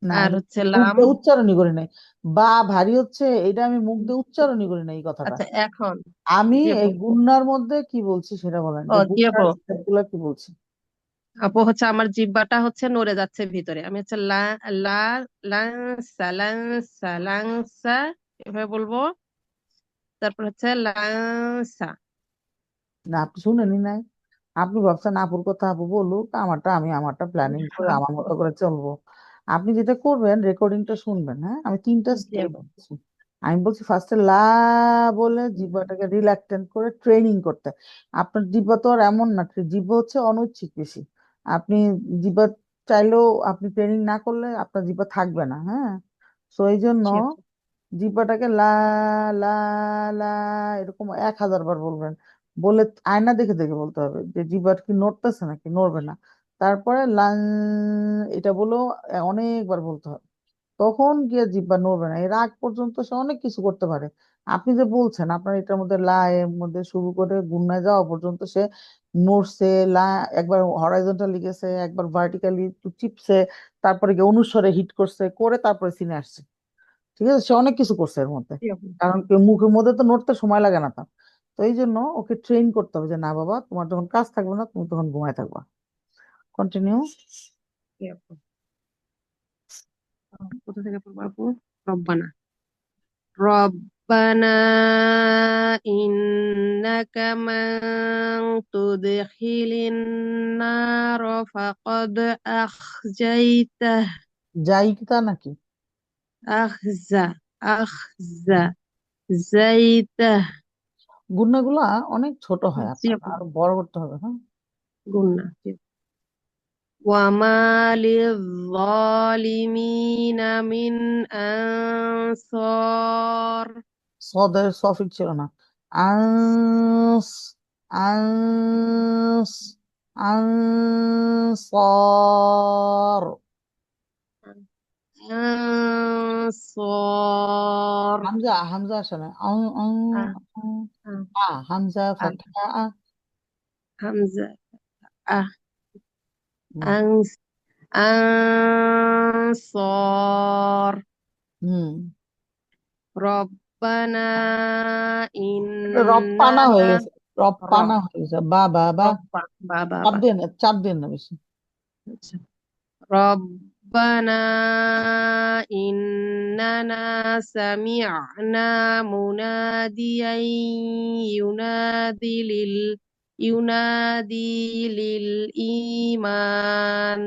না, আর আমি হচ্ছে মুখ লাম। দিয়ে উচ্চারণই করি নাই। বা ভারী হচ্ছে, এটা আমি মুখ দিয়ে উচ্চারণই করি নাই এই কথাটা। আচ্ছা এখন আমি জি এই আপু গুন্নার মধ্যে কি বলছি সেটা বলেন, ও যে জি আপু গুন্নার স্টেপ গুলা কি বলছি। আপু হচ্ছে আমার জিহ্বাটা হচ্ছে নড়ে যাচ্ছে ভিতরে, আমি হচ্ছে লা লা লাংসা লাংসা লাংসা এভাবে বলবো, তারপর হচ্ছে লাংসা। না, আপনি শুনেনি নাই, আপনি ভাবছেন আপুর কথা আপু বলুক, আমারটা আমি আমারটা প্ল্যানিং করে হ্যাঁ, আমার মতো করে চলবো। আপনি যেটা করবেন রেকর্ডিংটা শুনবেন। হ্যাঁ, আমি তিনটা জি স্টেপ আপু বলছি। আমি বলছি ফার্স্টে লা বলে জিহ্বাটাকে রিল্যাক্টেন্ট করে ট্রেনিং করতে। আপনার জিহ্বা তো আর এমন না, জিহ্বা হচ্ছে অনৈচ্ছিক বেশি। আপনি জিহ্বা চাইলেও আপনি ট্রেনিং না করলে আপনার জিহ্বা থাকবে না। হ্যাঁ, তো এই জন্য জি আপু জিহ্বাটাকে লা লা লা এরকম 1000 বার বলবেন। বলে আয়না দেখে দেখে বলতে হবে যে জিহ্বা কি নড়তেছে নাকি নড়বে না। তারপরে লাং এটা বলেও অনেকবার বলতে হবে, তখন গিয়ে জিহ্বা নড়বে না। এর আগ পর্যন্ত সে অনেক কিছু করতে পারে। আপনি যে বলছেন আপনার এটার মধ্যে লা এর মধ্যে শুরু করে গুণনায় যাওয়া পর্যন্ত সে নড়ছে, লা একবার হরাইজন্টালি গেছে, একবার ভার্টিক্যালি একটু চিপছে, তারপরে গিয়ে অনুস্বরে হিট করছে, করে তারপরে সিনে আসছে। ঠিক আছে, সে অনেক কিছু করছে এর মধ্যে, জি আপু কারণ কি মুখের মধ্যে তো নড়তে সময় লাগে না তার। তো এই জন্য ওকে ট্রেন করতে হবে যে না বাবা, তোমার যখন কাজ থাকবে না তুমি তখন ঘুমায় থাকবা। কন্টিনিউ। জি আপু কোথা থেকে পড়বো আপু? রব্বানা রব্বানা ইন্নাকা মান তুদখিলিন নার ফাকাদ আখজাইতাহ যাইতা নাকি? আখজা আখজা জাইতাহ গুণাগুলা অনেক ছোট হয়, জি আপনার আপু আরো বড় করতে হবে। হ্যাঁ, গুন্না জি। ওয়ামা লিয-যালিমিনা মিন আনসার সদের সফিক ছিল না। আনস আনস আনসর। আনসার হামজা হামজা আসে না। আহ, আহ, হামজা আহ, ফাতহা আ। হামজা আহ হুম। আনস আনসার হুম। রব্বানা এটা রপ্পানা হয়ে ইন্নানা গেছে, র রপ্পানা হয়ে গেছে, বা বা বা। রব্বা বা বা চাপ বা দিয়ে না, চাপ দিয়ে না বেশি। আচ্ছা। রব্বানা ইন্নানা সামি'না মুনাদিয়ান ইউনাদি লিল ইউনাদি লিল ঈমান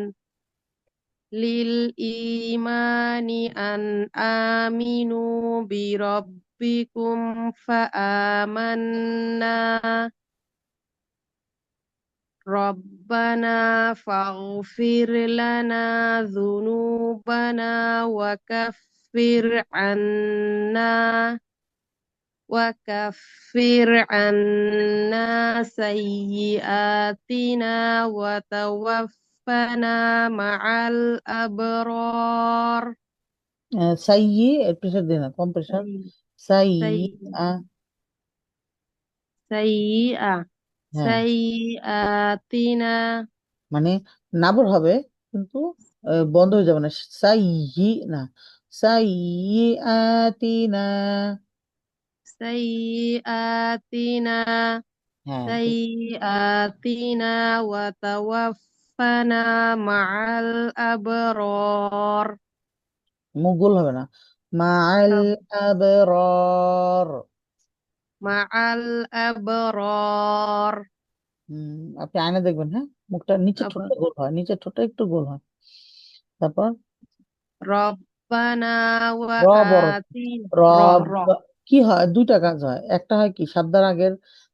লিল ঈমানি আন আমিনু বিরব্বিকুম ফাআমান্না ربنا فاغفر لنا ذنوبنا وكفر عنا وكفر عنا سيئاتنا وتوفنا مع الأبرار সাইয়ি এর প্রেশার দিন না, কম প্রেশার। সাইয়ি سيئة আহ سيئة হ্যাঁ, سيئاتنا মানে নাবর হবে কিন্তু বন্ধ হয়ে যাবে না, সাইয়ি না, সাইয়ি আতিনা। سيئاتنا হ্যাঁ ঠিক। سيئاتنا وتوفنا مع الأبرار মুখ গোল হবে না, মাআল আবরার। مع الأبرار হম, আপনি আয়না দেখবেন, হ্যাঁ, মুখটা নিচের أبرار ঠোঁটটা গোল হয়, নিচের ঠোঁটটা একটু গোল হয়। তারপর ربنا বড় وآتنا রব। র কি হয়, দুইটা কাজ হয়, একটা হয় কি সাবদার আগের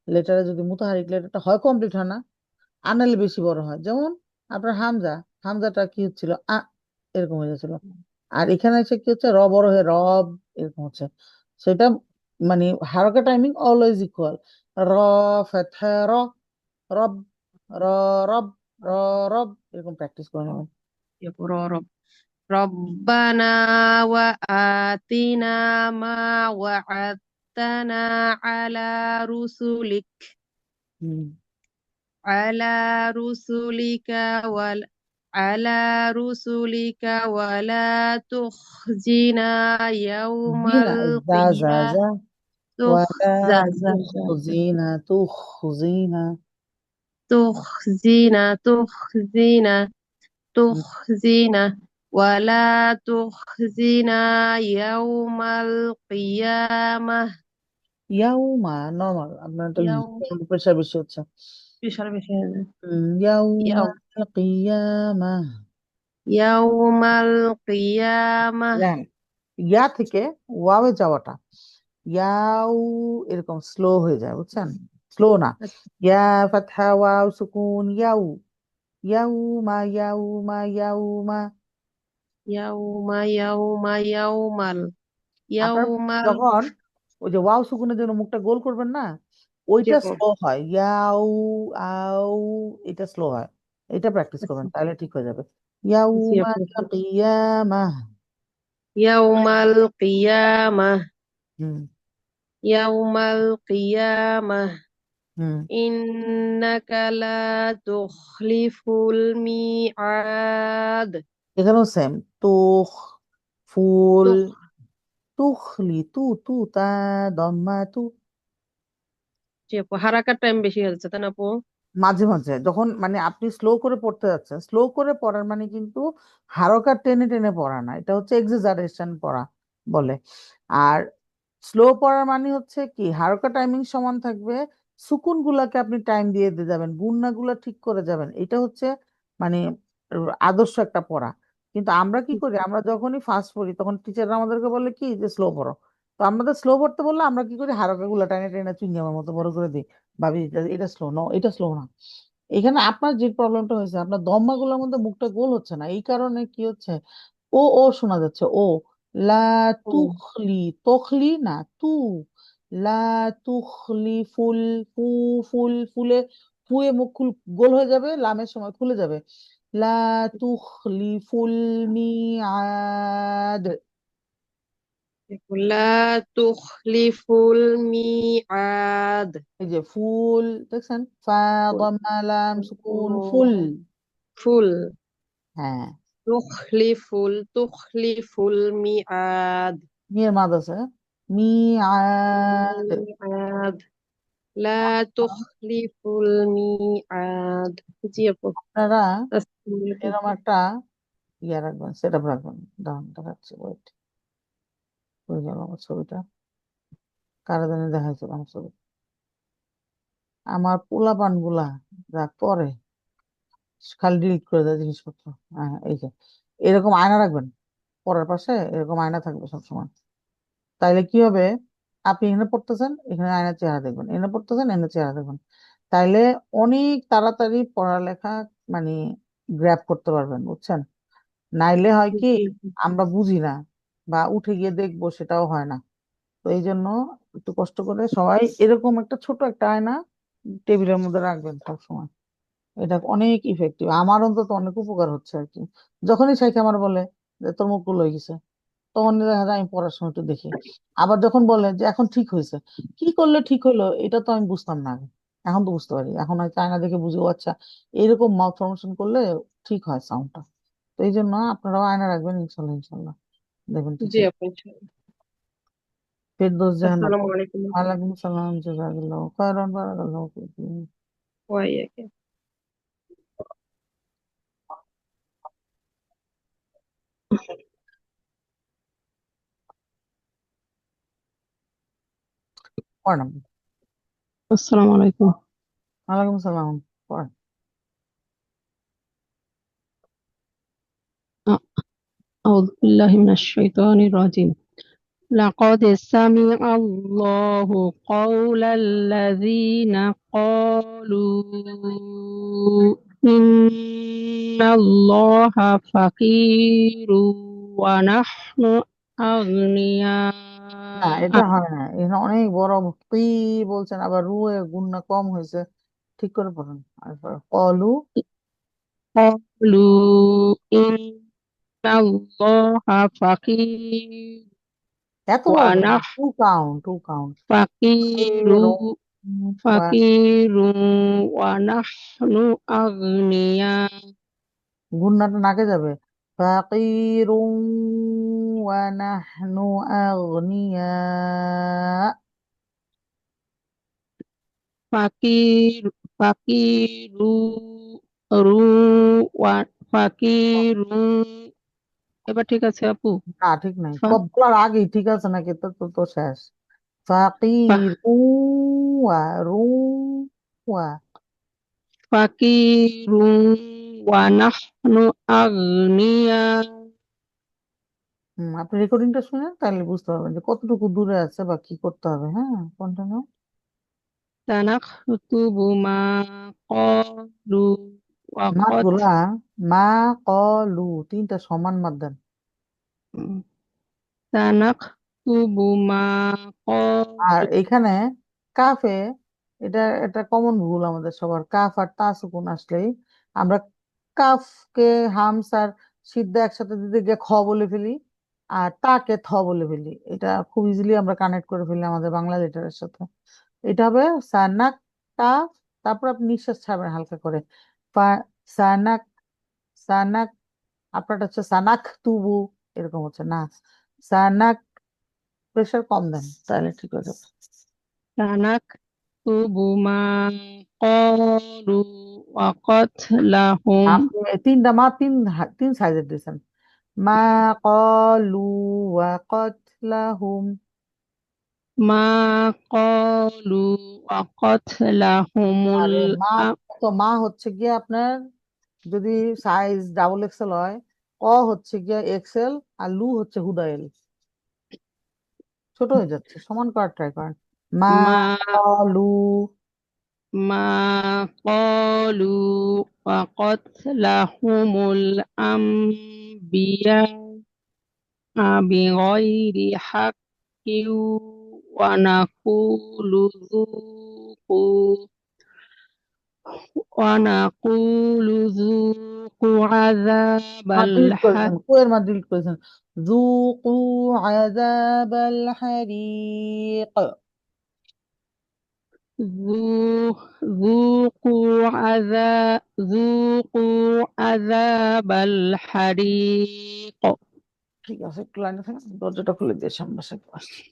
লেটারে যদি মুতাহারিক লেটারটা হয় কমপ্লিট হয় না, আনালে বেশি বড় হয়। যেমন আপনার হামজা, হামজাটা কি হচ্ছিল এরকম হয়ে যাচ্ছিল, আর এখানে এসে কি হচ্ছে র বড় হয়ে রব এরকম হচ্ছে। সেটা মানে হারকা টাইমিং অলওয়েজ ইকুয়াল, র ফেথা র, রব, র, রব, র, রব, এরকম প্র্যাকটিস করে নেবেন। رب ربنا وآتنا ما وعدتنا على رسلك হুম, على رسلك على رسلك ولا تخزنا يوم জি না, যা যা القيامة যা, ওয়ালা زا زا زا তুখজিনা তুখজিনা। تخزينا تخزينا ولا تخزنا يوم القيامة ইয়াউমা নর্মাল, আপনার একটা يوم প্রেশার বেশি হচ্ছে। بشر بشر ইয়াউমা يوم কিয়ামা। يوم القيامة দেখেন, ইয়া থেকে ওয়াবে যাওয়াটা, ইয়াউ এরকম স্লো হয়ে যায়, বুঝছেন, স্লো না। ইয়া ফাতহা ওয়াও সুকুন ইয়াউ, ইয়াউমা ইয়াউমা ইয়াউমা। আপনার يوم যখন ওই যে ওয়াও সুকুনের জন্য মুখটা গোল করবেন না, ওইটা جبر স্লো হয়, ইয়াউ আউ, এটা স্লো হয়। এটা প্র্যাকটিস করবেন তাহলে ঠিক হয়ে যাবে। ইয়াউমা جبر কিয়ামাহ। يوم القيامة হুম, يوم القيامة হুম, إنك لا تخلف الميعاد এখানেও সেম, তুখ, ফুল, تخ তুখলি, তু তা, দম্মা তু। আপু হারাকার টাইম বেশি হয়ে যাচ্ছে তাই না আপু মাঝে মাঝে যখন মানে আপনি স্লো করে পড়তে যাচ্ছেন, স্লো করে পড়ার মানে কিন্তু হারকা টেনে টেনে পড়া না, এটা হচ্ছে এক্সাজারেশন পড়া বলে। আর স্লো পড়ার মানে হচ্ছে কি হারকা টাইমিং সমান থাকবে, সুকুন গুলাকে আপনি টাইম দিয়ে দিয়ে যাবেন, গুন্না গুলা ঠিক করে যাবেন, এটা হচ্ছে মানে আদর্শ একটা পড়া। কিন্তু আমরা কি করি, আমরা যখনই ফাস্ট পড়ি তখন টিচাররা আমাদেরকে বলে কি যে স্লো পড়ো। তো আমাদের স্লো পড়তে বললে আমরা কি করি, হারকা গুলা টেনে টেনে চুইংগামের মতো বড় করে দিই, ভাবি এটা এটা স্লো, ন এটা স্লো না। এখানে আপনার যে প্রবলেমটা হয়েছে, আপনার দম্মা গুলোর মধ্যে মুখটা গোল হচ্ছে না, এই কারণে কি হচ্ছে, ও ও শোনা যাচ্ছে, ও লা হুম, তুখলি, তখলি না, তু, লা তুখলি ফুল, ফু, ফুল, ফুলে, ফুয়ে মুখ গোল হয়ে যাবে, লামের সময় খুলে যাবে, লা তুখলি ফুল মিআদ। لا تخلف الميعاد এই যে ফুল দেখছেন, ফা দম্মা লাম সুকুন ফুল। ফুল হ্যাঁ, تخلف الميعاد মিয়ের মাদ আছে, মিআদ। الميعاد لا تخلف الميعاد জি আপু আপনারা আস্তে এরকম একটা ইয়ে রাখবেন, সেট আপ রাখবেন। দাঁড়ান দেখাচ্ছি, ওয়েট, হয়ে গেল আমার ছবিটা, কারা জানি দেখাইছিল আমার ছবি, আমার পোলাপান গুলা যা করে, খালি ডিলিট করে দেয় জিনিসপত্র। হ্যাঁ, এই যে এরকম আয়না রাখবেন, পড়ার পাশে এরকম আয়না থাকবে সবসময়। তাইলে কি হবে, আপনি এখানে পড়তেছেন, এখানে আয়নার চেহারা দেখবেন, এখানে পড়তেছেন, এখানে চেহারা দেখবেন। তাইলে অনেক তাড়াতাড়ি পড়ালেখা মানে গ্র্যাব করতে পারবেন, বুঝছেন। নাইলে হয় কি, আমরা বুঝি না বা উঠে গিয়ে দেখবো, সেটাও হয় না। তো এই জন্য একটু কষ্ট করে সবাই এরকম একটা ছোট একটা আয়না টেবিলের মধ্যে রাখবেন সবসময়। এটা অনেক ইফেক্টিভ, আমার অন্তত অনেক উপকার হচ্ছে আর কি। যখনই শাইখ আমার বলে যে তোর মুখ গুলো হয়ে গেছে, তখন দেখা যায় আমি পড়ার সময় একটু দেখি। আবার যখন বলে যে এখন ঠিক হয়েছে, কি করলে ঠিক হলো এটা তো আমি বুঝতাম না আগে, এখন তো বুঝতে পারি, এখন হয়তো আয়না দেখে বুঝি ও আচ্ছা এরকম মাউথ ফর্মেশন করলে ঠিক হয় সাউন্ডটা। তো এই জন্য আপনারাও আয়না রাখবেন, ইনশাল্লাহ ইনশাল্লাহ দেখবেন ঠিক জি হয়ে আপু, ইনশাআল্লাহ। ফেরদৌস জাহান আপু। আসসালামু আলাইকুম। ওয়ালাইকুম সালাম, জাযাকাল্লাহু খায়রান, বারাকাল্লাহু ফিকুম। ওয়াইয়াকে। পড়ান আপু। আসসালামু আলাইকুম। ওয়ালাইকুম সালাম, পড়ান। أعوذ بالله من الشيطان الرجيم. لقد سمع الله قول الذين قالوا إن الله فقير ونحن না এটা أغنياء. হয় না, এখানে অনেক বড় কি বলছেন, আবার রুয়ে গুণনা কম হয়েছে, ঠিক করে পড়ুন। আর কলু, قالوا إن الله فقير এত বড় করে ونحن টু কাউন্ট, টু কাউন্ট। فقير فقير ونحن أغنياء. গুণনাটা নাকে যাবে। ফাকিরুন ওয়া নাহনু আগনিয়া। فقير فقير فقير. এবার ঠিক আছে আপু? না ঠিক নাই, ফা- কব বলার আগেই ঠিক আছে নাকি, তো তো তো শেষ। ফা- ফাকিরুন ওয়া রু ওয়া। فقير ونحن أغنياء. আপনি রেকর্ডিংটা শুনেন তাহলে বুঝতে পারবেন যে কতটুকু দূরে আছে বা কি করতে হবে। হ্যাঁ, কন্টিনিউ। سنكتب ما قالوا মাদ গুলা, وقتل. মা কলু তিনটা সমান মাদ দেন। سنكتب ما আর قالوا. এখানে কাফে, এটা এটা কমন ভুল আমাদের সবার, কাফ আর তা সুকুন আসলেই আমরা কাফকে হামস আর সিদ্ধা একসাথে দিতে গিয়ে খ বলে ফেলি, আর তাকে থ বলে ফেলি। এটা খুব ইজিলি আমরা কানেক্ট করে ফেলি আমাদের বাংলা লেটারের সাথে। এটা হবে সানাক কাফ, তারপর আপনি নিঃশ্বাস ছাড়বেন হালকা করে। ফা, সানাক, সানাক, আপনারটা হচ্ছে সানাক তুবু, এরকম হচ্ছে না, সানাক, প্রেশার কম দেন তাহলে ঠিক হয়ে যাবে। سنكتب ما قالوا وقتلهم. আপনি এই তিনটা মা তিন সাইজের দিয়েছেন। মা কলু ওয়া কতলাহুম। ما قالوا وقتلهم আরে মা, তো মা হচ্ছে গিয়ে আপনার যদি সাইজ ডাবল এক্সেল হয়, ক হচ্ছে গিয়ে এক্সেল, আর লু হচ্ছে হুদায়েল, ছোট হয়ে যাচ্ছে, সমান করার ট্রাই করেন। মা ما কলু। ما قالوا وقتلهم الأنبياء بغير حق ونقول ذوقوا ونقول ذوقوا عذاب মা ডিলিট করেছেন, কুয়ের মা ডিলিট করেছেন। যুকু আযাবাল হারিক। ذوقوا عذاب الحريق. ঠিক আছে, একটু লাইনে থাকেন, দরজাটা খুলে দিয়ে সামনে সাথে।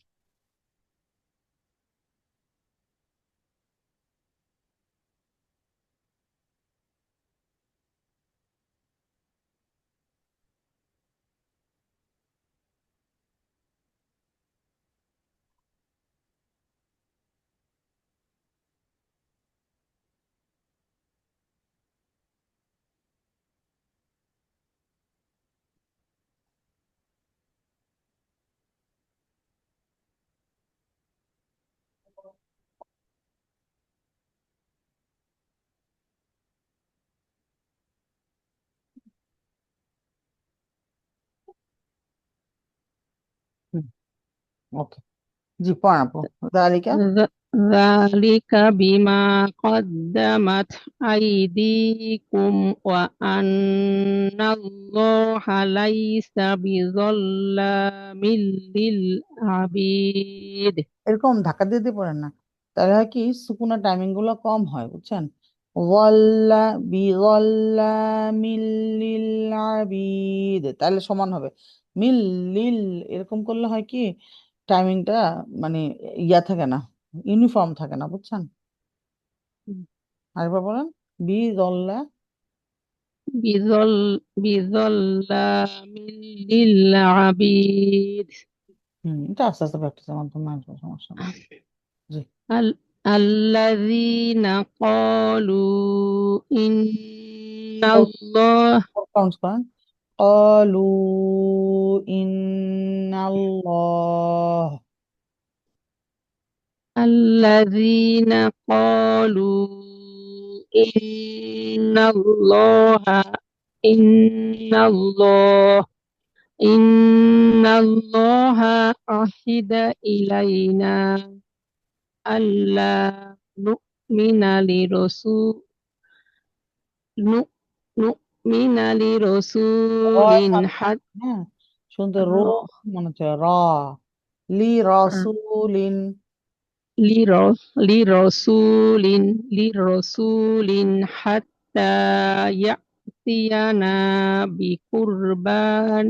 ওকে। জি পড়ান আপু। দালিকা ذلك بما قدمت أيديكم وأن الله ليس بظلام للعبيد। এরকম ধাক্কা দিয়ে দিয়ে পড়েন না, তাহলে হয় কি সুকুনের টাইমিং গুলো কম হয়, বুঝছেন? ওয়াল্লা বিগল্লা মিল্লিল আবিদ, তাহলে সমান হবে। মিল্লিল এরকম করলে হয় কি টাইমিংটা মানে ইয়া থাকে না, ইউনিফর্ম থাকে না, বুঝছেন? আরেকবার বলেন। বিগল্লা। بظلام للعبيد। এটা আস্তে আস্তে প্র্যাকটিসের মাধ্যমে আসবে, সমস্যা নেই। জি। الذين قالوا إن الله কাউন্ট করেন। قالوا إن الله الذين قالوا إن الله إن الله إن الله عهد إلينا ألا نؤمن لرسول نؤ- نؤمن لرسول حتى হ্যাঁ, শুনতে রো মনে হচ্ছে র। লি রসুলিন। لرسول حتى يأتينا بقربان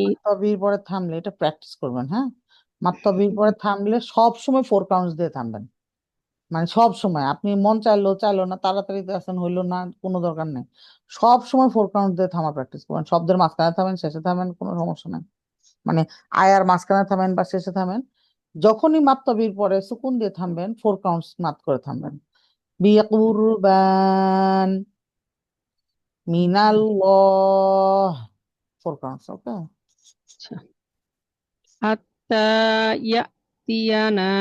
মাত্তাবির পরে থামলে এটা প্র্যাকটিস করবেন, হ্যাঁ। মাত্তাবির পরে থামলে সব সময় ফোর কাউন্টস দিয়ে থামবেন, মানে সব সময় আপনি মন চাইলো চাইলো না, তাড়াতাড়ি আসেন হইলো না, কোনো দরকার নেই। সব সময় ফোর কাউন্ট দিয়ে থামা প্র্যাকটিস করবেন, শব্দের মাঝখানে থামেন, শেষে থামেন, কোনো সমস্যা নেই। মানে আয়ার মাঝখানে থামেন বা শেষে থামেন, যখনই মাত্তাবির পরে সুকুন দিয়ে থামবেন ফোর কাউন্টস মাত করে থামবেন। বিকুরবান মিনাল্লাহ, ফোর কাউন্টস, ওকে। حتى يأتينا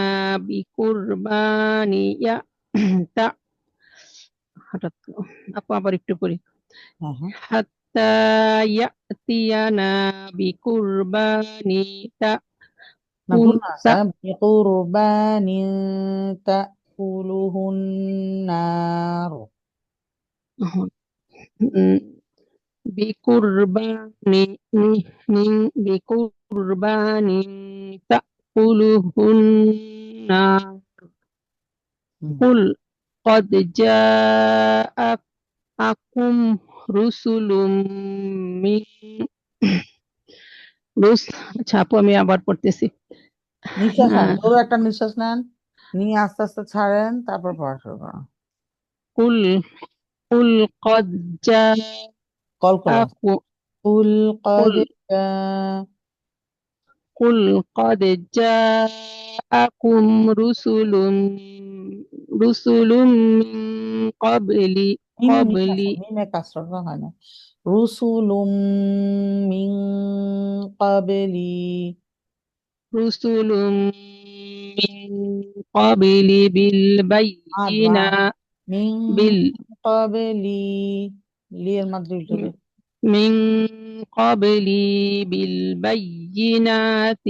بقربان তা হঠাৎ আপু আবার একটু পড়ি। হ্যাঁ হ্যাঁ। حتى يأتينا بقربان না ভুল না তা স্যার, বিকুরবানিন তাকুলুহুন নার। بقربان بقربان تأكله النار হুম। قل قد جاءكم رسل من আচ্ছা আপু আমি আবার পড়তেছি। নিঃশ্বাস নেন, আহ, জোরে একটা নিঃশ্বাস নেন, নিয়ে আস্তে আস্তে ছাড়েন, তারপর পড়া শুরু করেন। قل قل قد কল করে جاءكم কুল قل قد قل قد جاءكم رسل من قبلي মিমে কাসরা হয় না, রুসুলুম মিন কাবলি। رسل من قبلي মাদ মাদ بالبينات মিন بال কাবলি, লিয়ের মাদ্রি উল্টে যায়। من قبلي بالبينات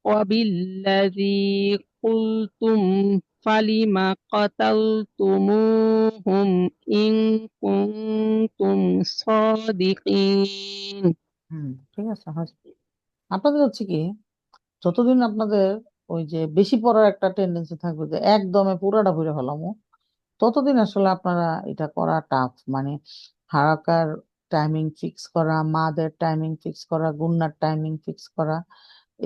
وبالذي قلتم فلم قتلتموهم إن كنتم صادقين। ঠিক আছে, আপনাদের হচ্ছে কি যতদিন আপনাদের ওই যে বেশি পড়ার একটা টেন্ডেন্সি থাকবে যে একদমে পুরাটা পড়ে ফেলামো, ততদিন আসলে আপনারা এটা করা টাফ। মানে হারাকার টাইমিং ফিক্স করা, মাদের টাইমিং ফিক্স করা, গুন্নার টাইমিং ফিক্স করা,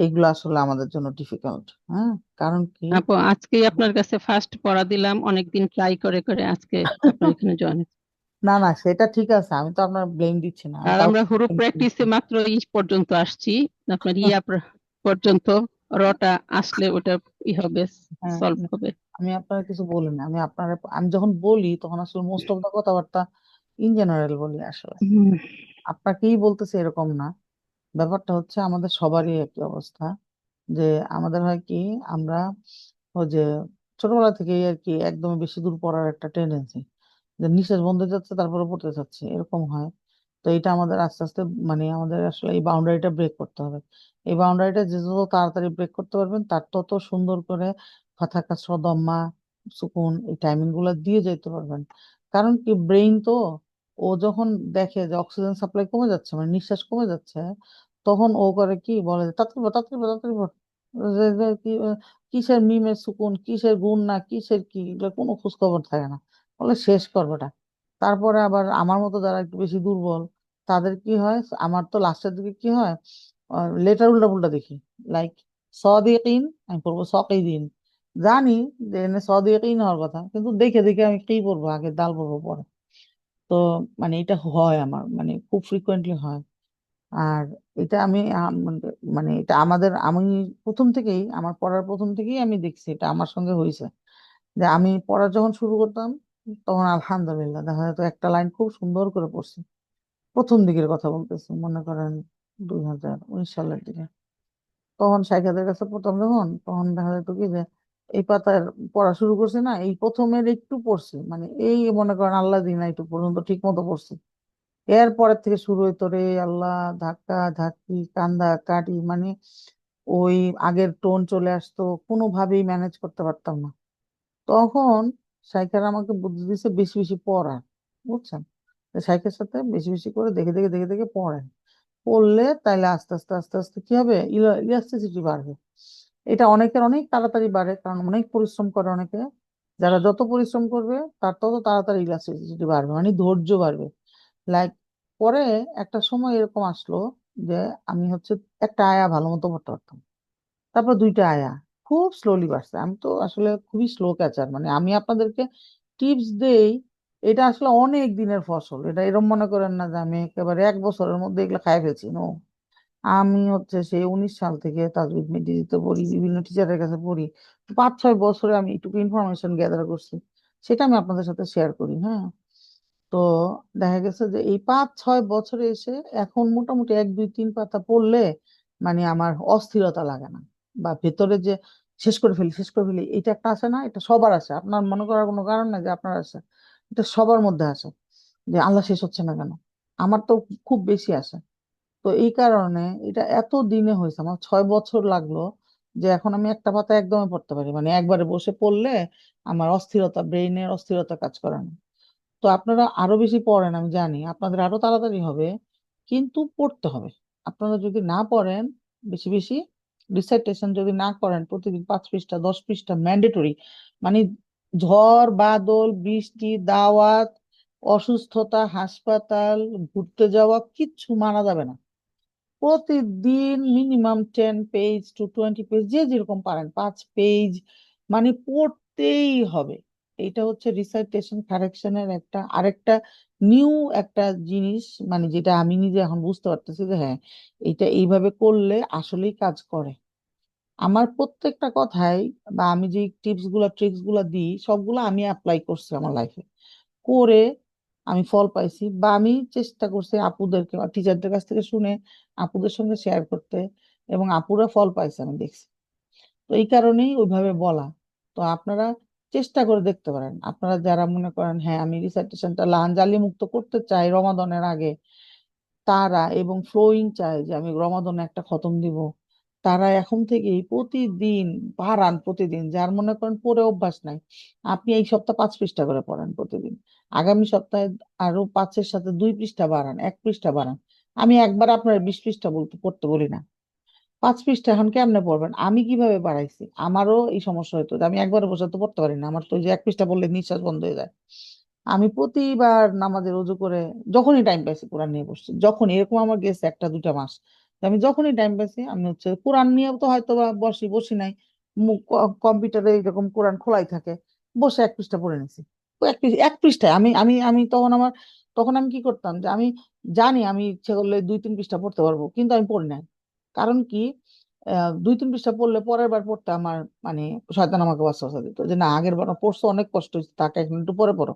এগুলো আসলে আমাদের জন্য ডিফিকাল্ট। হ্যাঁ, কারণ কি আপু আজকে আপনার কাছে ফার্স্ট পড়া দিলাম, অনেকদিন ট্রাই করে করে আজকে আপনার এখানে জয়েন। না না সেটা ঠিক আছে, আমি তো আপনার ব্লেম দিচ্ছি না, আমি আর কাউকে আমরা হুরুফ blame প্র্যাকটিসে দিচ্ছি না। মাত্র পর্যন্ত আসছি, আপনার পর্যন্ত রটা আসলে ওটা হবে, হ্যাঁ, সলভ হবে। আমি আপনার কিছু বলি না, আমি যখন বলি তখন আসলে মোস্ট অফ দা কথাবার্তা ইন জেনারেল বলি আসলে। হুম, আপনাকেই বলতেছে এরকম না, ব্যাপারটা হচ্ছে আমাদের সবারই একই অবস্থা। যে আমাদের হয় কি আমরা ওই যে ছোটবেলা থেকেই আর কি একদম বেশি দূর পড়ার একটা টেন্ডেন্সি, যে নিঃশ্বাস বন্ধ হয়ে যাচ্ছে তারপরে পড়তে চাচ্ছি, এরকম হয়। তো এটা আমাদের আস্তে আস্তে মানে আমাদের আসলে এই বাউন্ডারিটা ব্রেক করতে হবে। এই বাউন্ডারিটা যে যত তাড়াতাড়ি ব্রেক করতে পারবেন তার তত সুন্দর করে ফাথা কাসরা দম্মা সুকুন এই টাইমিং গুলো দিয়ে যেতে পারবেন। কারণ কি ব্রেইন তো ও যখন দেখে যে অক্সিজেন সাপ্লাই কমে যাচ্ছে মানে নিঃশ্বাস কমে যাচ্ছে, তখন ও করে কি বলে যে, তাড়াতাড়ি বল, তাড়াতাড়ি বল, তাড়াতাড়ি বল। কিসের মিমের সুকুন, কিসের গুণ না কিসের কি, এগুলো কোনো খোঁজ খবর থাকে না। বলে শেষ করবোটা। তারপরে আবার আমার মতো যারা একটু বেশি দুর্বল তাদের কি হয়, আমার তো লাস্টের দিকে কি হয়, লেটার উল্টা পুল্টা দেখি। লাইক সদিকিন আমি পড়বো সকিদিন, জানি যে এনে সদিকিন হওয়ার কথা, কিন্তু দেখে দেখে আমি কি পড়বো, আগে দাল পড়বো পরে। তো মানে এটা হয় আমার, মানে খুব ফ্রিকোয়েন্টলি হয়। আর এটা আমি মানে এটা আমি প্রথম থেকেই আমার পড়ার প্রথম থেকেই আমি দেখছি এটা আমার সঙ্গে হয়েছে। যে আমি পড়া যখন শুরু করতাম তখন আলহামদুলিল্লাহ দেখা যেত একটা লাইন খুব সুন্দর করে পড়ছি। প্রথম দিকের কথা বলতেছি, মনে করেন 2019 সালের দিকে। তখন শাইখাদের কাছে পড়তাম যখন, তখন দেখা যেত কি যে এই পাতার পড়া শুরু করছি না, এই প্রথমের একটু পড়ছি, মানে এই মনে করেন আল্লাহ দিন একটু পর্যন্ত ঠিক মতো পড়ছি। এরপরের থেকে শুরু হইতো রে আল্লাহ, ধাক্কা ধাক্কি কান্দা কাটি, মানে ওই আগের টোন চলে আসতো, কোনোভাবেই ম্যানেজ করতে পারতাম না। তখন সাইকেল আমাকে বুদ্ধি দিচ্ছে বেশি বেশি পড়া, বুঝছেন? সাইকেলের সাথে বেশি বেশি করে দেখে দেখে দেখে দেখে পড়েন। পড়লে তাইলে আস্তে আস্তে আস্তে আস্তে কি হবে, ইলাস্টিসিটি বাড়বে। এটা অনেকের অনেক তাড়াতাড়ি বাড়ে, কারণ অনেক পরিশ্রম করে অনেকে। যারা যত পরিশ্রম করবে তার তত তাড়াতাড়ি ইলাস্টিসিটি বাড়বে, মানে ধৈর্য বাড়বে। লাইক পরে একটা সময় এরকম আসলো যে আমি হচ্ছে একটা আয়া ভালো মতো পড়তে পারতাম, তারপর দুইটা আয়া খুব স্লোলি বাড়ছে। আমি তো আসলে খুবই স্লো ক্যাচার, মানে আমি আপনাদেরকে টিপস দেই, এটা আসলে অনেক দিনের ফসল। এটা এরকম মনে করেন না যে আমি একেবারে এক বছরের মধ্যে এগুলো খাই ফেলছি, নো। আমি হচ্ছে সেই 19 সাল থেকে তাজউড মেডিজিতে পড়ি, বিভিন্ন টিচারের কাছে পড়ি। 5-6 বছরে আমি একটু ইনফরমেশন গ্যাদার করছি, সেটা আমি আপনাদের সাথে শেয়ার করি, হ্যাঁ। তো দেখা গেছে যে এই 5-6 বছরে এসে এখন মোটামুটি 1-2-3 পাতা পড়লে মানে আমার অস্থিরতা লাগে না, বা ভেতরে যে শেষ করে ফেলি শেষ করে ফেলি এটা একটা আসে না, এটা সবার আসে, আপনার মনে করার কোনো কারণ নাই যে আপনার আসে। এটা সবার মধ্যে আসে যে আল্লাহ শেষ হচ্ছে না কেন। আমার তো খুব বেশি আসে। তো এই কারণে এটা এত দিনে হয়েছে, আমার 6 বছর লাগলো যে এখন আমি একটা পাতা একদমই পড়তে পারি, মানে একবারে বসে পড়লে আমার অস্থিরতা, ব্রেইনের অস্থিরতা কাজ করে না। তো আপনারা আরো বেশি পড়েন, আমি জানি আপনাদের আরো তাড়াতাড়ি হবে, কিন্তু পড়তে হবে। আপনারা যদি না পড়েন বেশি বেশি, রিসাইটেশন যদি না করেন প্রতিদিন 5 পৃষ্ঠা 10 পৃষ্ঠা ম্যান্ডেটরি, মানে ঝড় বাদল বৃষ্টি দাওয়াত অসুস্থতা হাসপাতাল ঘুরতে যাওয়া কিচ্ছু মানা যাবে না। প্রতিদিন মিনিমাম 10 পেজ টু 20 পেজ, যে যেরকম পারেন 5 পেজ, মানে পড়তেই হবে। এটা হচ্ছে রিসাইটেশন কারেকশনের একটা আরেকটা নিউ একটা জিনিস, মানে যেটা আমি নিজে এখন বুঝতে পারতেছি যে হ্যাঁ, এটা এইভাবে করলে আসলেই কাজ করে। আমার প্রত্যেকটা কথাই বা আমি যে টিপস গুলা ট্রিক্স গুলা দিই সবগুলো আমি অ্যাপ্লাই করছি আমার লাইফে, করে আমি ফল পাইছি, বা আমি চেষ্টা করছি আপুদেরকে টিচারদের কাছ থেকে শুনে আপুদের সঙ্গে শেয়ার করতে, এবং আপুরা ফল পাইছে আমি দেখছি। তো এই কারণেই ওইভাবে বলা। তো আপনারা চেষ্টা করে দেখতে পারেন, আপনারা যারা মনে করেন হ্যাঁ আমি রিসাইটেশনটা জালি মুক্ত করতে চাই রমাদানের আগে, তারা এবং ফ্লোয়িং চায় যে আমি রমাদানে একটা খতম দিব, তারা এখন থেকেই প্রতিদিন বাড়ান। প্রতিদিন যার মনে করেন পড়ে অভ্যাস নাই, আপনি এই সপ্তাহ 5 পৃষ্ঠা করে পড়েন প্রতিদিন। আগামী সপ্তাহে আরো 5-এর সাথে 2 পৃষ্ঠা বাড়ান, 1 পৃষ্ঠা বাড়ান। আমি একবার আপনার 20 পৃষ্ঠা বলতে পড়তে বলি না। 5 পৃষ্ঠা এখন কেমনে পড়বেন, আমি কিভাবে বাড়াইছি, আমারও এই সমস্যা হতো যে আমি একবারে বসে তো পড়তে পারি না, আমার তো ওই যে 1 পৃষ্ঠা বললে নিঃশ্বাস বন্ধ হয়ে যায়। আমি প্রতিবার নামাজের অজু করে যখনই টাইম পাইছি কোরআন নিয়ে বসছি, যখন এরকম আমার গেছে 1-2 মাস, তো আমি যখনই টাইম পাইছি আমি হচ্ছে কোরআন নিয়ে তো হয়তো বা বসি বসি নাই, কম্পিউটারে এরকম কোরআন খোলাই থাকে, বসে 1 পৃষ্ঠা পড়ে নিছি। ও 1 পৃষ্ঠায় আমি আমি আমি তখন আমি কি করতাম যে আমি জানি আমি ইচ্ছে করলে 2-3 পৃষ্ঠা পড়তে পারবো, কিন্তু আমি পড়ি নাই। কারণ কি, 2-3 পৃষ্ঠা পড়লে পরের বার পড়তে আমার মানে শয়তান আমাকে ওয়াসওয়াসা দিত যে না আগের বার পড়ছো অনেক কষ্ট হচ্ছে, তাকে এখন একটু পরে পড়ো।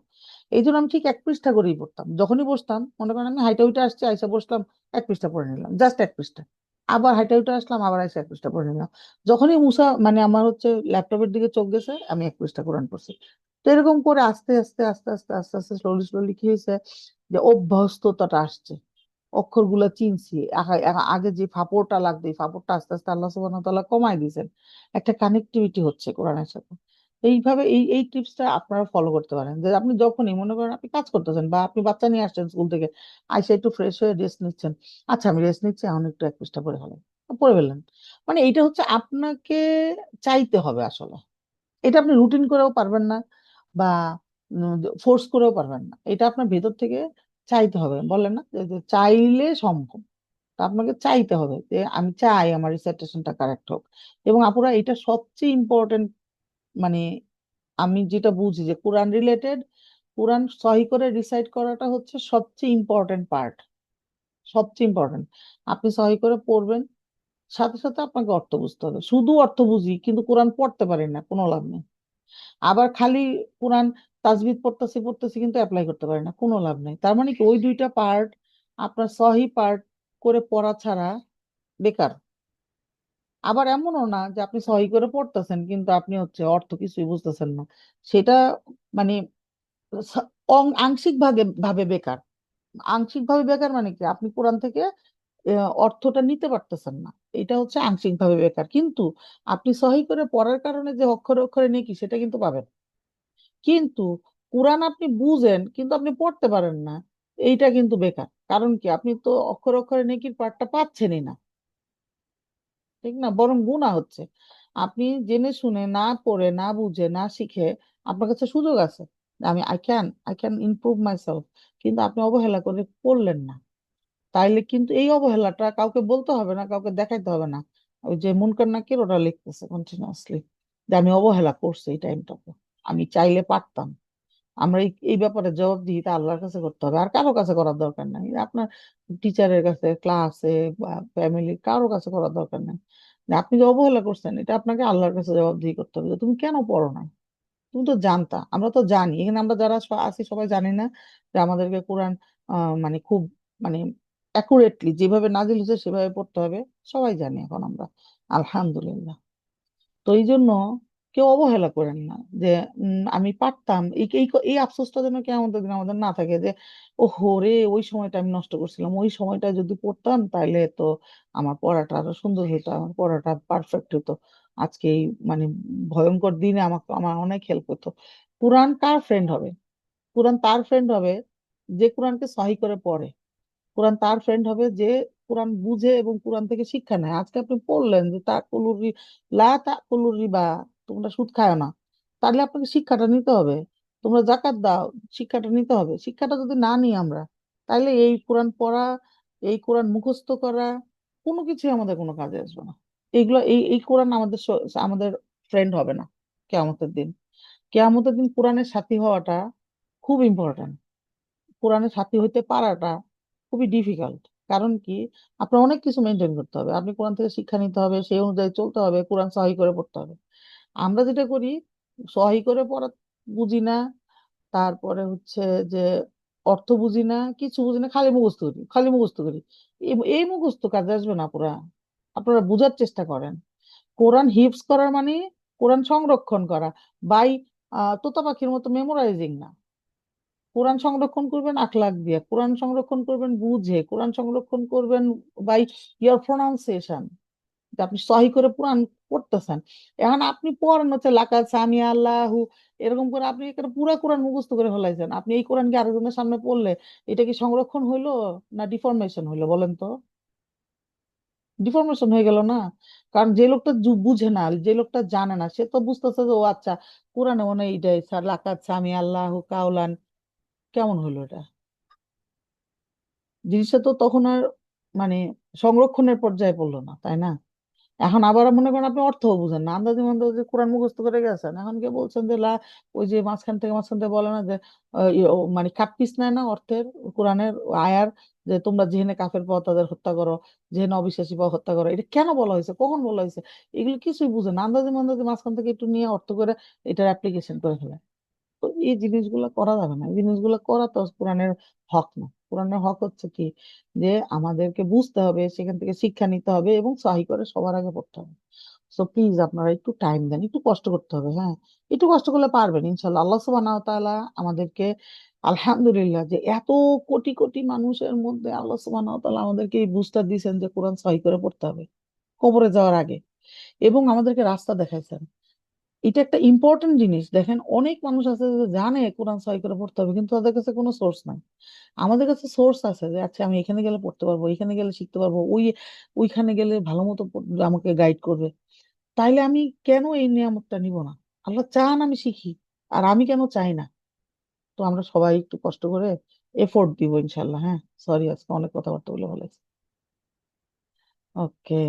এই জন্য আমি ঠিক 1 পৃষ্ঠা করেই পড়তাম, যখনই বসতাম মনে করেন আমি হাইটা উইটা আসছি আইসা বসলাম, 1 পৃষ্ঠা পড়ে নিলাম, জাস্ট 1 পৃষ্ঠা। আবার হাইটা উইটা আসলাম আবার আইসা 1 পৃষ্ঠা পড়ে নিলাম। যখনই মুসা মানে আমার হচ্ছে ল্যাপটপের দিকে চোখ গেছে আমি 1 পৃষ্ঠা কোরআন পড়ছি। তো এরকম করে আস্তে আস্তে আস্তে আস্তে আস্তে আস্তে স্লোলি স্লোলি কি হয়েছে যে অভ্যস্ততাটা আসছে। অক্ষরগুলা চিনছি, আগে যে ফাপড়টা লাগতো এই ফাপড়টা আস্তে আস্তে আল্লাহ সুবহানাহু ওয়া তাআলা কমায় দিয়েছেন, একটা কানেক্টিভিটি হচ্ছে কোরআনের সাথে। এইভাবে এই টিপসটা আপনারা ফলো করতে পারেন, যে আপনি যখনই মনে করেন আপনি কাজ করতেছেন বা আপনি বাচ্চা নিয়ে আসছেন স্কুল থেকে, আইসা একটু ফ্রেশ হয়ে রেস্ট নিচ্ছেন, আচ্ছা আমি রেস্ট নিচ্ছি এখন একটু এক পৃষ্ঠা পড়ে ফেলেন, পড়ে ফেললেন। মানে এটা হচ্ছে আপনাকে চাইতে হবে আসলে। এটা আপনি রুটিন করেও পারবেন না বা ফোর্স করেও পারবেন না, এটা আপনার ভেতর থেকে চাইতে হবে। বলেন না যে চাইলে সম্ভব। তা আপনাকে চাইতে হবে যে আমি চাই আমার রিসাইটেশনটা কারেক্ট হোক। এবং আপুরা এটা সবচেয়ে ইম্পর্টেন্ট, মানে আমি যেটা বুঝি যে কোরআন রিলেটেড, কোরআন সহি করে রিসাইট করাটা হচ্ছে সবচেয়ে ইম্পর্টেন্ট পার্ট, সবচেয়ে ইম্পর্টেন্ট। আপনি সহি করে পড়বেন, সাথে সাথে আপনাকে অর্থ বুঝতে হবে। শুধু অর্থ বুঝি কিন্তু কোরআন পড়তে পারি না, কোনো লাভ নেই। আবার খালি কোরআন তাজবিদ পড়তেছি পড়তেছি কিন্তু অ্যাপ্লাই করতে পারি না, কোনো লাভ নেই। তার মানে কি ওই দুইটা পার্ট আপনার সহি পার্ট করে পড়া ছাড়া বেকার। আবার এমনও না যে আপনি সহি করে পড়তেছেন কিন্তু আপনি হচ্ছে অর্থ কিছুই বুঝতেছেন না, সেটা মানে আংশিক ভাবে ভাবে বেকার। আংশিক ভাবে বেকার মানে কি আপনি কোরআন থেকে অর্থটা নিতে পারতেছেন না, এটা হচ্ছে আংশিক ভাবে বেকার। কিন্তু আপনি সহি করে পড়ার কারণে যে অক্ষরে অক্ষরে নেকি সেটা কিন্তু পাবেন। কিন্তু কোরআন আপনি বুঝেন কিন্তু আপনি পড়তে পারেন না, এইটা কিন্তু বেকার। কারণ কি আপনি তো অক্ষরে অক্ষরে নেকির পাঠটা পাচ্ছেনই না, ঠিক না, বরং গুনাহ হচ্ছে। আপনি জেনে শুনে না পড়ে না বুঝে না শিখে, আপনার কাছে সুযোগ আছে যে আমি আই ক্যান ইমপ্রুভ মাইসেলফ, কিন্তু আপনি অবহেলা করে পড়লেন না। তাইলে কিন্তু এই অবহেলাটা কাউকে বলতে হবে না, কাউকে দেখাইতে হবে না। ওই যে মুনকার নাকির ওরা লিখতেছে কন্টিনিউয়াসলি যে আমি অবহেলা করছি এই টাইমটাকে, আমি চাইলে পারতাম। আমরা এই ব্যাপারে জবাবদিহিতা আল্লাহর কাছে করতে হবে, আর কারো কাছে করার দরকার নাই। আপনার টিচারের কাছে, ক্লাসে বা ফ্যামিলির কারো কাছে করার দরকার নাই। যে আপনি যে অবহেলা করছেন এটা আপনাকে আল্লাহর কাছে জবাবদিহি করতে হবে, যে তুমি কেন পড়ো না। তুমি তো জানতা, আমরা তো জানি, এখানে আমরা যারা আছি সবাই জানি না যে আমাদেরকে কোরআন মানে খুব মানে অ্যাকুরেটলি যেভাবে নাজিল হয়েছে সেভাবে পড়তে হবে, সবাই জানি এখন আমরা, আলহামদুলিল্লাহ। তো এই জন্য কেউ অবহেলা করেন না যে আমি পারতাম, এই এই এই আফসোসটা যেন কিয়ামতের দিন আমাদের না থাকে যে ওহো রে ওই সময়টা আমি নষ্ট করছিলাম, ওই সময়টা যদি পড়তাম তাইলে তো আমার পড়াটা আরো সুন্দর হতো, আমার পড়াটা পারফেক্ট হতো, আজকে এই মানে ভয়ঙ্কর দিনে আমাকে আমার অনেক হেল্প হতো। কোরআন কার ফ্রেন্ড হবে? কোরআন তার ফ্রেন্ড হবে যে কোরআনকে সহি করে পড়ে। কোরআন তার ফ্রেন্ড হবে যে কোরআন বুঝে এবং কোরআন থেকে শিক্ষা নেয়। আজকে আপনি পড়লেন যে লা তাকুলুর রিবা, তোমরা সুদ খায় না, তাহলে আপনাকে শিক্ষাটা নিতে হবে। তোমরা জাকাত দাও, শিক্ষাটা নিতে হবে। শিক্ষাটা যদি না নিই আমরা, তাহলে এই কোরআন পড়া, এই কোরআন মুখস্থ করা কোনো কিছুই আমাদের কোনো কাজে আসবে না। এইগুলো এই কোরআন আমাদের আমাদের ফ্রেন্ড হবে না কেয়ামতের দিন। কেয়ামতের দিন কোরআনের সাথী হওয়াটা খুব ইম্পর্ট্যান্ট। কোরআনের সাথী হইতে পারাটা খুবই ডিফিকাল্ট। কারণ কি আপনার অনেক কিছু মেনটেন করতে হবে, আপনি কোরআন থেকে শিক্ষা নিতে হবে, সেই অনুযায়ী চলতে হবে, কোরআন সহি করে পড়তে হবে। আমরা যেটা করি সহি করে পড়া বুঝি না, তারপরে হচ্ছে যে অর্থ বুঝি না, কিছু বুঝি না, খালি মুখস্থ করি, খালি মুখস্থ করি। এই মুখস্থ কাজে আসবে না পুরা। আপনারা বুঝার চেষ্টা করেন, কোরআন হিফজ করার মানে কোরআন সংরক্ষণ করা বাই তোতা পাখির মতো মেমোরাইজিং না। কোরআন সংরক্ষণ করবেন আখলাক দিয়ে, কোরআন সংরক্ষণ করবেন বুঝে, কোরআন সংরক্ষণ করবেন বাই ইয়ার প্রোনাউন্সিয়েশন, আপনি সহি করে কোরআন পড়তেছেন। এখন আপনি পড়েন হচ্ছে লাকাদ সামিয়া আল্লাহু, এরকম করে আপনি একটা পুরা কোরআন মুখস্থ করে ফেলাইছেন। আপনি এই কোরআন কি আরেকজনের সামনে পড়লে এটা কি সংরক্ষণ হইলো না ডিফরমেশন হইলো বলেন তো? ডিফরমেশন হয়ে গেল না। কারণ যে লোকটা বুঝে না, যে লোকটা জানে না, সে তো বুঝতেছে যে ও আচ্ছা কোরআনে মনে হয় এইটাই স্যার লাকাদ সামিয়া আল্লাহু কাউলান, কেমন হইলো এটা? জিনিসটা তো তখন আর মানে সংরক্ষণের পর্যায়ে পড়লো না, তাই না? এখন আবার মনে করেন আপনি অর্থ বুঝেন না, আন্দাজে মান্দাজে কোরআন মুখস্থ করে গেছেন, এখন কে বলছেন যে ওই যে মাঝখান থেকে বলে না যে মানে কাট পিস নেয় না অর্থের, কোরআনের আয়ার, যে তোমরা যেখানে কাফের পাও তাদের হত্যা করো, যেখানে অবিশ্বাসী পাও হত্যা করো, এটা কেন বলা হয়েছে, কখন বলা হয়েছে? এগুলো কিছুই বুঝেন না, আন্দাজে মান্দাজে মাঝখান থেকে একটু নিয়ে অর্থ করে এটার অ্যাপ্লিকেশন করে ফেলে। তো এই জিনিসগুলো করা যাবে না, এই জিনিসগুলো করা তো কোরআনের হক না। কোরআনের হক হচ্ছে কি যে আমাদেরকে বুঝতে হবে, সেখান থেকে শিক্ষা নিতে হবে এবং সহি করে সবার আগে পড়তে হবে। সো প্লিজ আপনারা একটু টাইম দেন, একটু কষ্ট করতে হবে, হ্যাঁ, একটু কষ্ট করলে পারবেন ইনশাল্লাহ। আল্লাহ সুবহানাহু ওয়া তাআলা আমাদেরকে আলহামদুলিল্লাহ যে এত কোটি কোটি মানুষের মধ্যে আল্লাহ সুবহানাহু ওয়া তাআলা আমাদেরকে এই বুস্টার দিয়েছেন যে কোরআন সহি করে পড়তে হবে কবরে যাওয়ার আগে, এবং আমাদেরকে রাস্তা দেখাইছেন। এটা একটা ইম্পর্টেন্ট জিনিস। দেখেন অনেক মানুষ আছে যে জানে কোরআন সহি করে পড়তে হবে, কিন্তু তাদের কাছে কোনো সোর্স নাই। আমাদের কাছে সোর্স আছে যে আচ্ছা আমি এখানে গেলে পড়তে পারবো, এখানে গেলে শিখতে পারবো, ওইখানে গেলে ভালো মতো আমাকে গাইড করবে। তাইলে আমি কেন এই নিয়ামতটা নিব না? আল্লাহ চান আমি শিখি, আর আমি কেন চাই না? তো আমরা সবাই একটু কষ্ট করে এফোর্ট দিব ইনশাল্লাহ। হ্যাঁ, সরি আজকে অনেক কথাবার্তা বলে ভালো লাগছে। ওকে,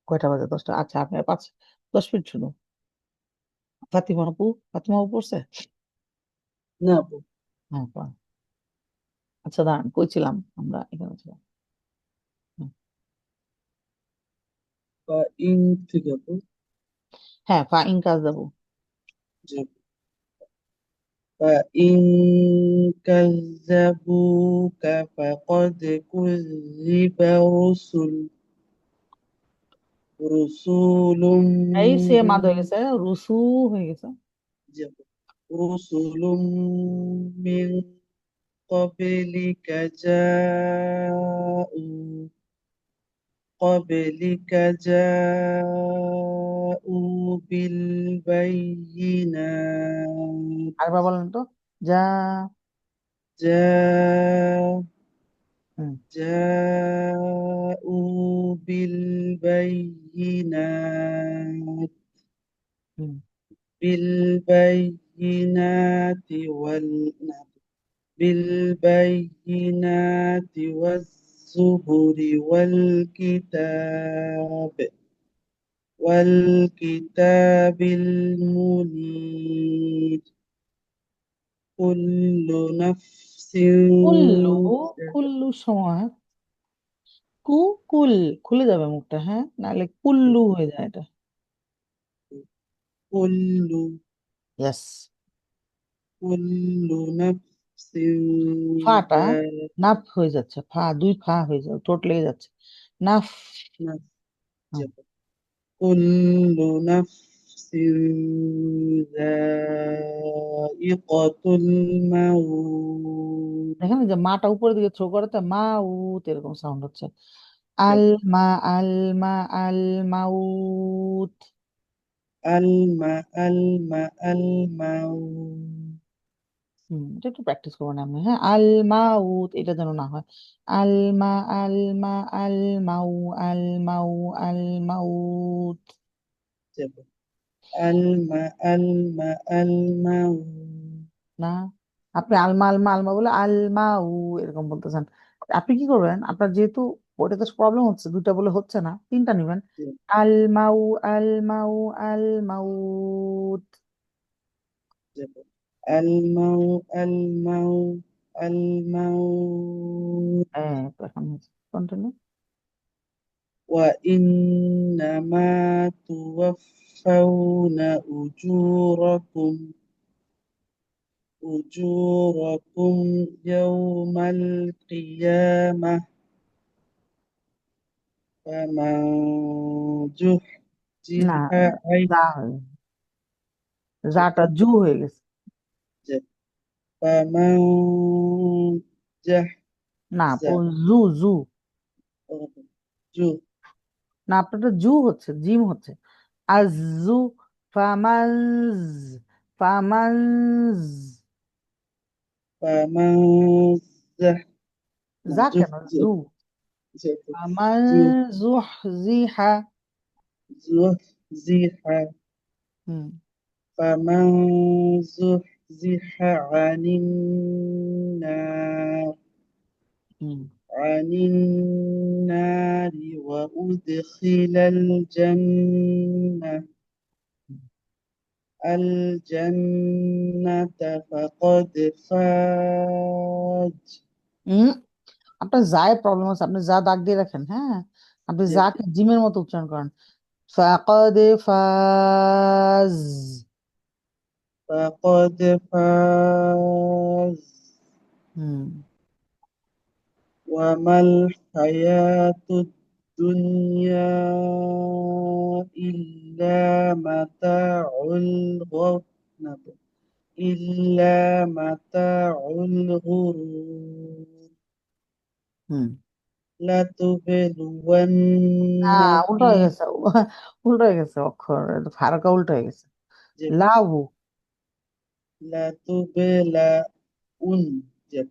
কয়টা বাজে? 10টা। আচ্ছা আপনি 5-10 মিনিট শুনো। ফাতিমা আপু পড়ছে? না আপু। হ্যাঁ পড়েন। আচ্ছা দাঁড়ান, কইছিলাম আমরা এখানে ছিলাম। হুম, বা ইন থেকে আপু। হ্যাঁ ফা ইন কাজ যাবো। জি আপু। فإن كذبوك فقد كذب رسول এই সে মাদ হয়ে গেছে, রুসু হয়ে গেছে। জি আপু। رسل من قبلك جاءوا قبلك جاءوا بالبينات আরেকবার বলেন তো। যা। جاء হুম। جاءوا بالبينات হুম। بالبينات بالبينات والزبر والكتاب المنير كل نفس কুল্লু, কুল্লু সময় কু কুল খুলে যাবে মুখটা, হ্যাঁ, নাহলে কুল্লু হয়ে যায় এটা। كل ইয়েস। كل نفس ফাটা ذائقة নাফ হয়ে যাচ্ছে, দুই ফা হয়ে যাবে, ঠোঁট লেগে যাচ্ছে। নাফ। হুম। كل نفس ذائقة الموت দেখেন এই যে মাটা উপরের দিকে থ্রো করে তো মা উত এরকম সাউন্ড হচ্ছে। আল মা আল মা আল মাউত। الموت এটা একটু প্র্যাকটিস করবেন আপনি, হ্যাঁ। আল মাউত এটা যেন না হয়। আল মা আল মা আল মাউ আল মাউ আল মাউত। الموت না, আপনি আলমা আলমা আলমা বলে আলমা উ এরকম বলতেছেন। আপনি কি করবেন, আপনার যেহেতু ওটাতে প্রবলেম হচ্ছে, দুইটা বলে হচ্ছে না, তিনটা নিবেন। আলমাউ আলমাউ আলমাউত। الموت الموت হ্যাঁ তো এখন কন্টিনিউ। وإنما توفون أجوركم يوم القيامة فمن না, زحزح عن যা হয়ে যাটা জু হয়ে গেছে। فمن না আপু, زحزح জু জু। না আপনারটা জু হচ্ছে, জিম হচ্ছে। আজু ফামাজ ফামাজ। فمن زح যা কেন زحزح জু। ফামান জুহজিহা। زحزح হুম। فمن زحزح হুম। عن النار وأدخل الجنة فقد فاز হুম। আপনার যায় প্রবলেম আছে, আপনি যা দাগ দিয়ে রাখেন, হ্যাঁ। আপনি যাকে জিমের মতো উচ্চারণ করেন। ফাকাদ ফাজ। فقد فاز হুম। وما الحياة الدنيا إلا متاع إلا متاع الغرور হুম لتبلون না উল্টো في হয়ে গেছে উল্টো হয়ে গেছে অক্ষর এটা ফারাকা উল্টো হয়ে গেছে جب লাউ لتبلون جب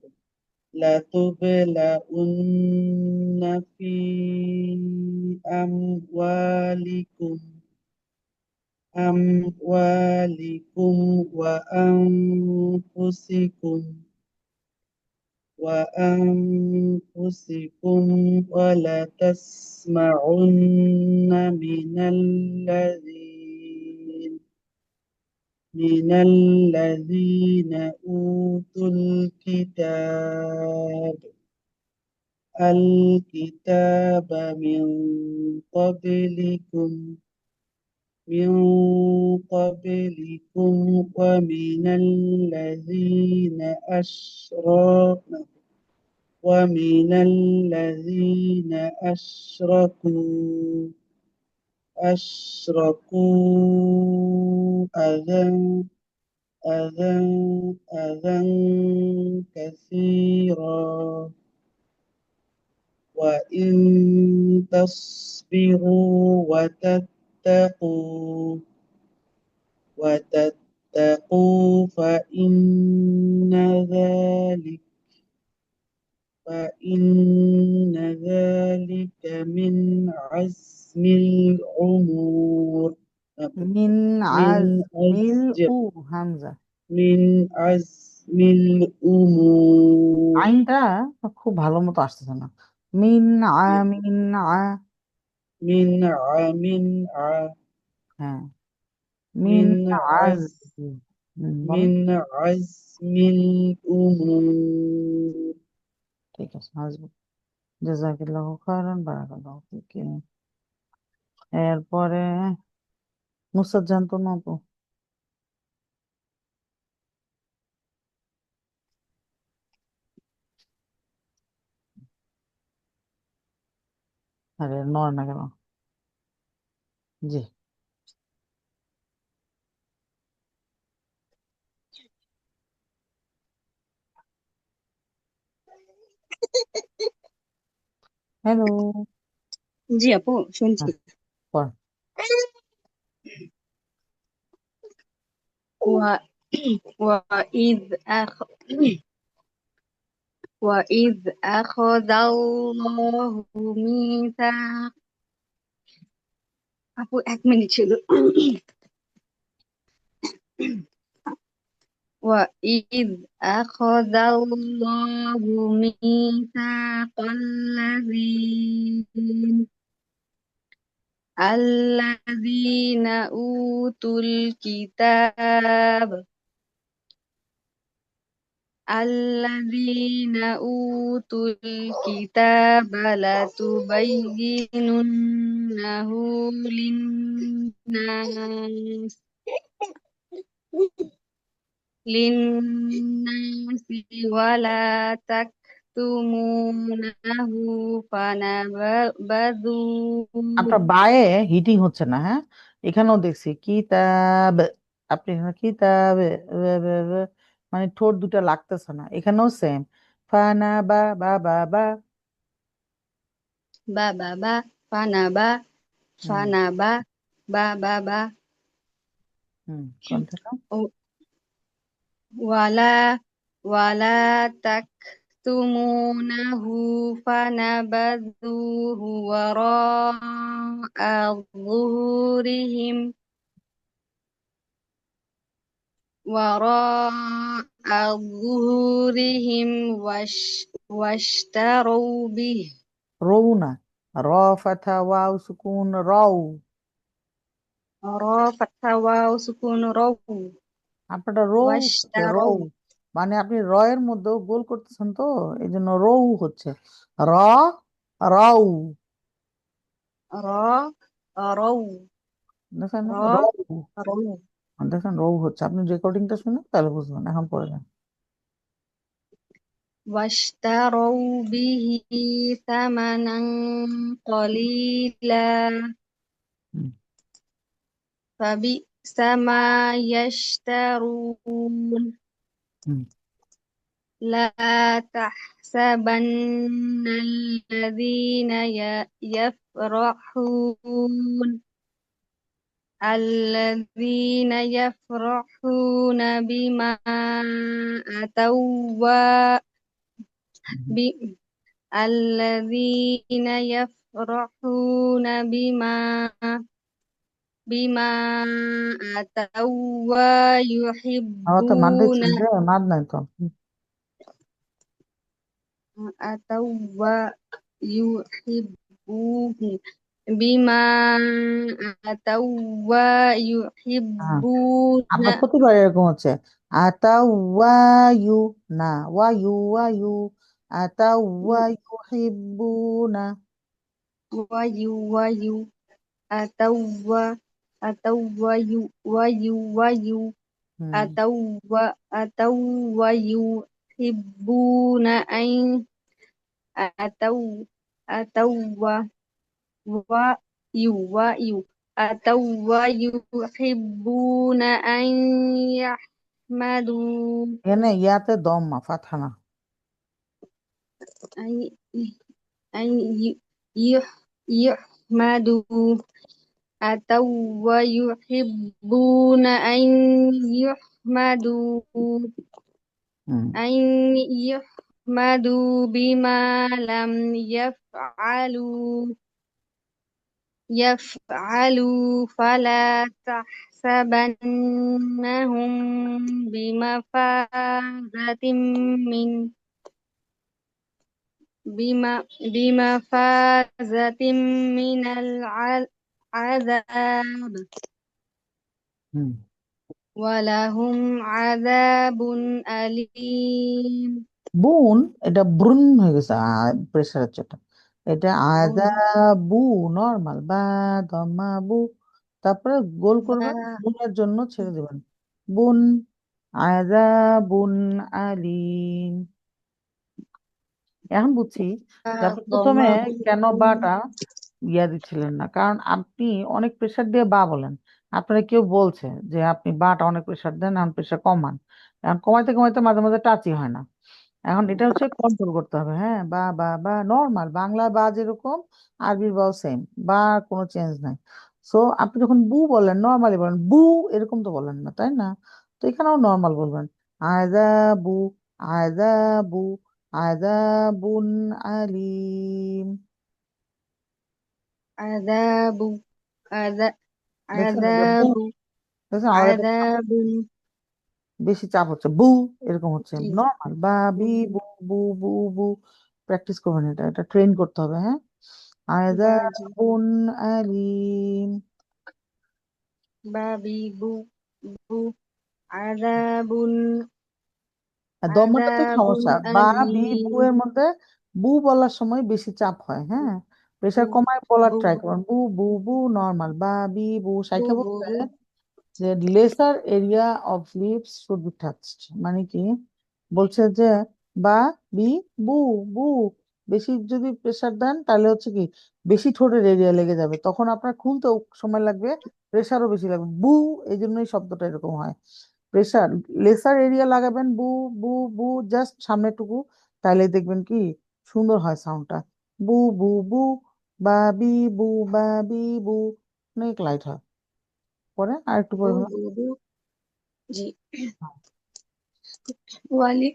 لتبلون في أموالكم وأنفسكم ولتسمعن من الذين أوتوا الكتاب من قبلكم ومن الذين أشركوا أذى أذى كثيرا وإن تصبروا وتتقوا فإن ذلك من عزم الأمور মিন من আজমিল عزم উ হামজা من عزم الأمور আইনটা খুব ভালো মতো আসতেছে না মিন আমিন من من ع হ্যাঁ মিন من আজ عزم বলো من عزم الأمور ঠিক আছে আসবো জাযাকিল্লাহু খাইরান বারাকাল্লাহু ফিকি এরপরে নুসরাত জানতো না তো আরে নয় না কেন জি হ্যালো জি আপু শুনছি। হ্যাঁ পড় و- وإذ أخ وإذ أخذ الله ميثاق আপু 1 মিনিট ছিল। وإذ أخذ الله ميثاق الذين أوتوا الكتاب لتبيننه للناس ولا تكتمونه আপনার فنبذوه বায়ে হিটিং হচ্ছে না হ্যাঁ এখানেও দেখছি কিতাব আপনি এখানে কিতাব মানে ঠোঁট দুটা লাগতেছে না এখানেও সেম ফানা বা বা বা বা ba fanaba হুম fanaba ba হুম কন্টিনিউ O- ولا تكتمونه فنبذوه وراء ظهورهم واشتروا به রৌ না র ফাথা ওয়াও সুকুন রৌ فتوى سكون رو আপনারটা রৌ হচ্ছে রৌ واشتروا মানে আপনি র এর মধ্যেও গোল করতেছেন তো এই জন্য রৌ হচ্ছে র রৌ را رو দেখেন را রৌ رو দেখেন রৌ হচ্ছে আপনি রেকর্ডিংটা শুনে তাহলে বুঝবেন এখন পড়ে যান واشتروا به ثمنا قليلا হুম। فبئس ما يشترون হুম। لا تحسبن الذين يفرحون بما أتوا ب- الذين يفرحون بما أتوا আমার তো মাদ ويحبون দিচ্ছেন যে মাদ নাই তো أتوا ويحبون بما أتوا হ্যাঁ ويحبون আপনার প্রতিবার এরকম হচ্ছে আতা ওয়ায়ু না ওয়ায়ু ওয়ায়ু আতা ওয়ায়ু হিব্বুনা ويو أتوا أتوا ويو হুম أتوا ويحبون أن أتوا أتوا ويو أتوا ويحبون أن يحمدوا এখানে ইয়াতে দম্মা ফাথা না أن أن يحمدوا أتوا ويحبون أن يحمدوا হুম أن يحمدوا بما لم يفعلوا فلا تحسبنهم بمفازة من العذاب হুম ولهم عذاب أليم বুন এটা ব্রুন হয়ে গেছে প্রেশার হচ্ছে এটা এটা আযাবু নরমাল বা দম্মা বু তারপরে গোল করবেন বুনের জন্য ছেড়ে দেবেন বুন আযাবুন আলিম এখন বুঝছি যে আপনি প্রথমে কেন বাটা ইয়া দিচ্ছিলেন না কারণ আপনি অনেক প্রেসার দিয়ে বা বলেন আপনারা কেউ বলছে যে আপনি বাটা অনেক প্রেসার দেন এখন প্রেসার কমান এখন কমাইতে কমাইতে মাঝে মাঝে টাচই হয় না এখন এটা হচ্ছে কন্ট্রোল করতে হবে হ্যাঁ বা বা বা নর্মাল বাংলা বা যেরকম আরবির বাও সেম বা কোনো চেঞ্জ নাই সো আপনি যখন বু বলেন নর্মালি বলেন বু এরকম তো বলেন না তাই না তো এখানেও নর্মাল বলবেন আয়দা বু আয়দা বু আযাবুন আলিম عذاب দেখছেন এই যে বু عذاب দেখছেন আমার এটা عذاب বেশি চাপ হচ্ছে বু এরকম হচ্ছে নর্মাল বা বি বু বু বু বু প্র্যাকটিস করবেন এটা এটা ট্রেন করতে হবে হ্যাঁ আযাবুন আলিম বাবি বু বু আযাবুন আর দমটাতে আযাবুন সমস্যা বা বি বু আলীম এর মধ্যে বু বলার সময় বেশি চাপ হয় হ্যাঁ বু প্রেশার কমায় বলার বু ট্রাই করুন বু বু বু নর্মাল বা বি বু বু সাইকে বু বলছে বু যে lesser area of lips should be touched মানে কি বলছে যে বা বি বু বু বেশি যদি প্রেসার দেন তাহলে হচ্ছে কি বেশি ঠোঁটের এরিয়া লেগে যাবে তখন আপনার খুলতেও সময় লাগবে প্রেসারও বেশি লাগবে বু এই জন্যই শব্দটা এরকম হয় প্রেসার লেসার এরিয়া লাগাবেন বু বু বু জাস্ট সামনেটুকু তাহলে দেখবেন কি সুন্দর হয় সাউন্ডটা বু বু বু বা বি বু বা বি বু অনেক লাইট হয় পরে আর একটু বু পরে বু বু জি ওয়ালি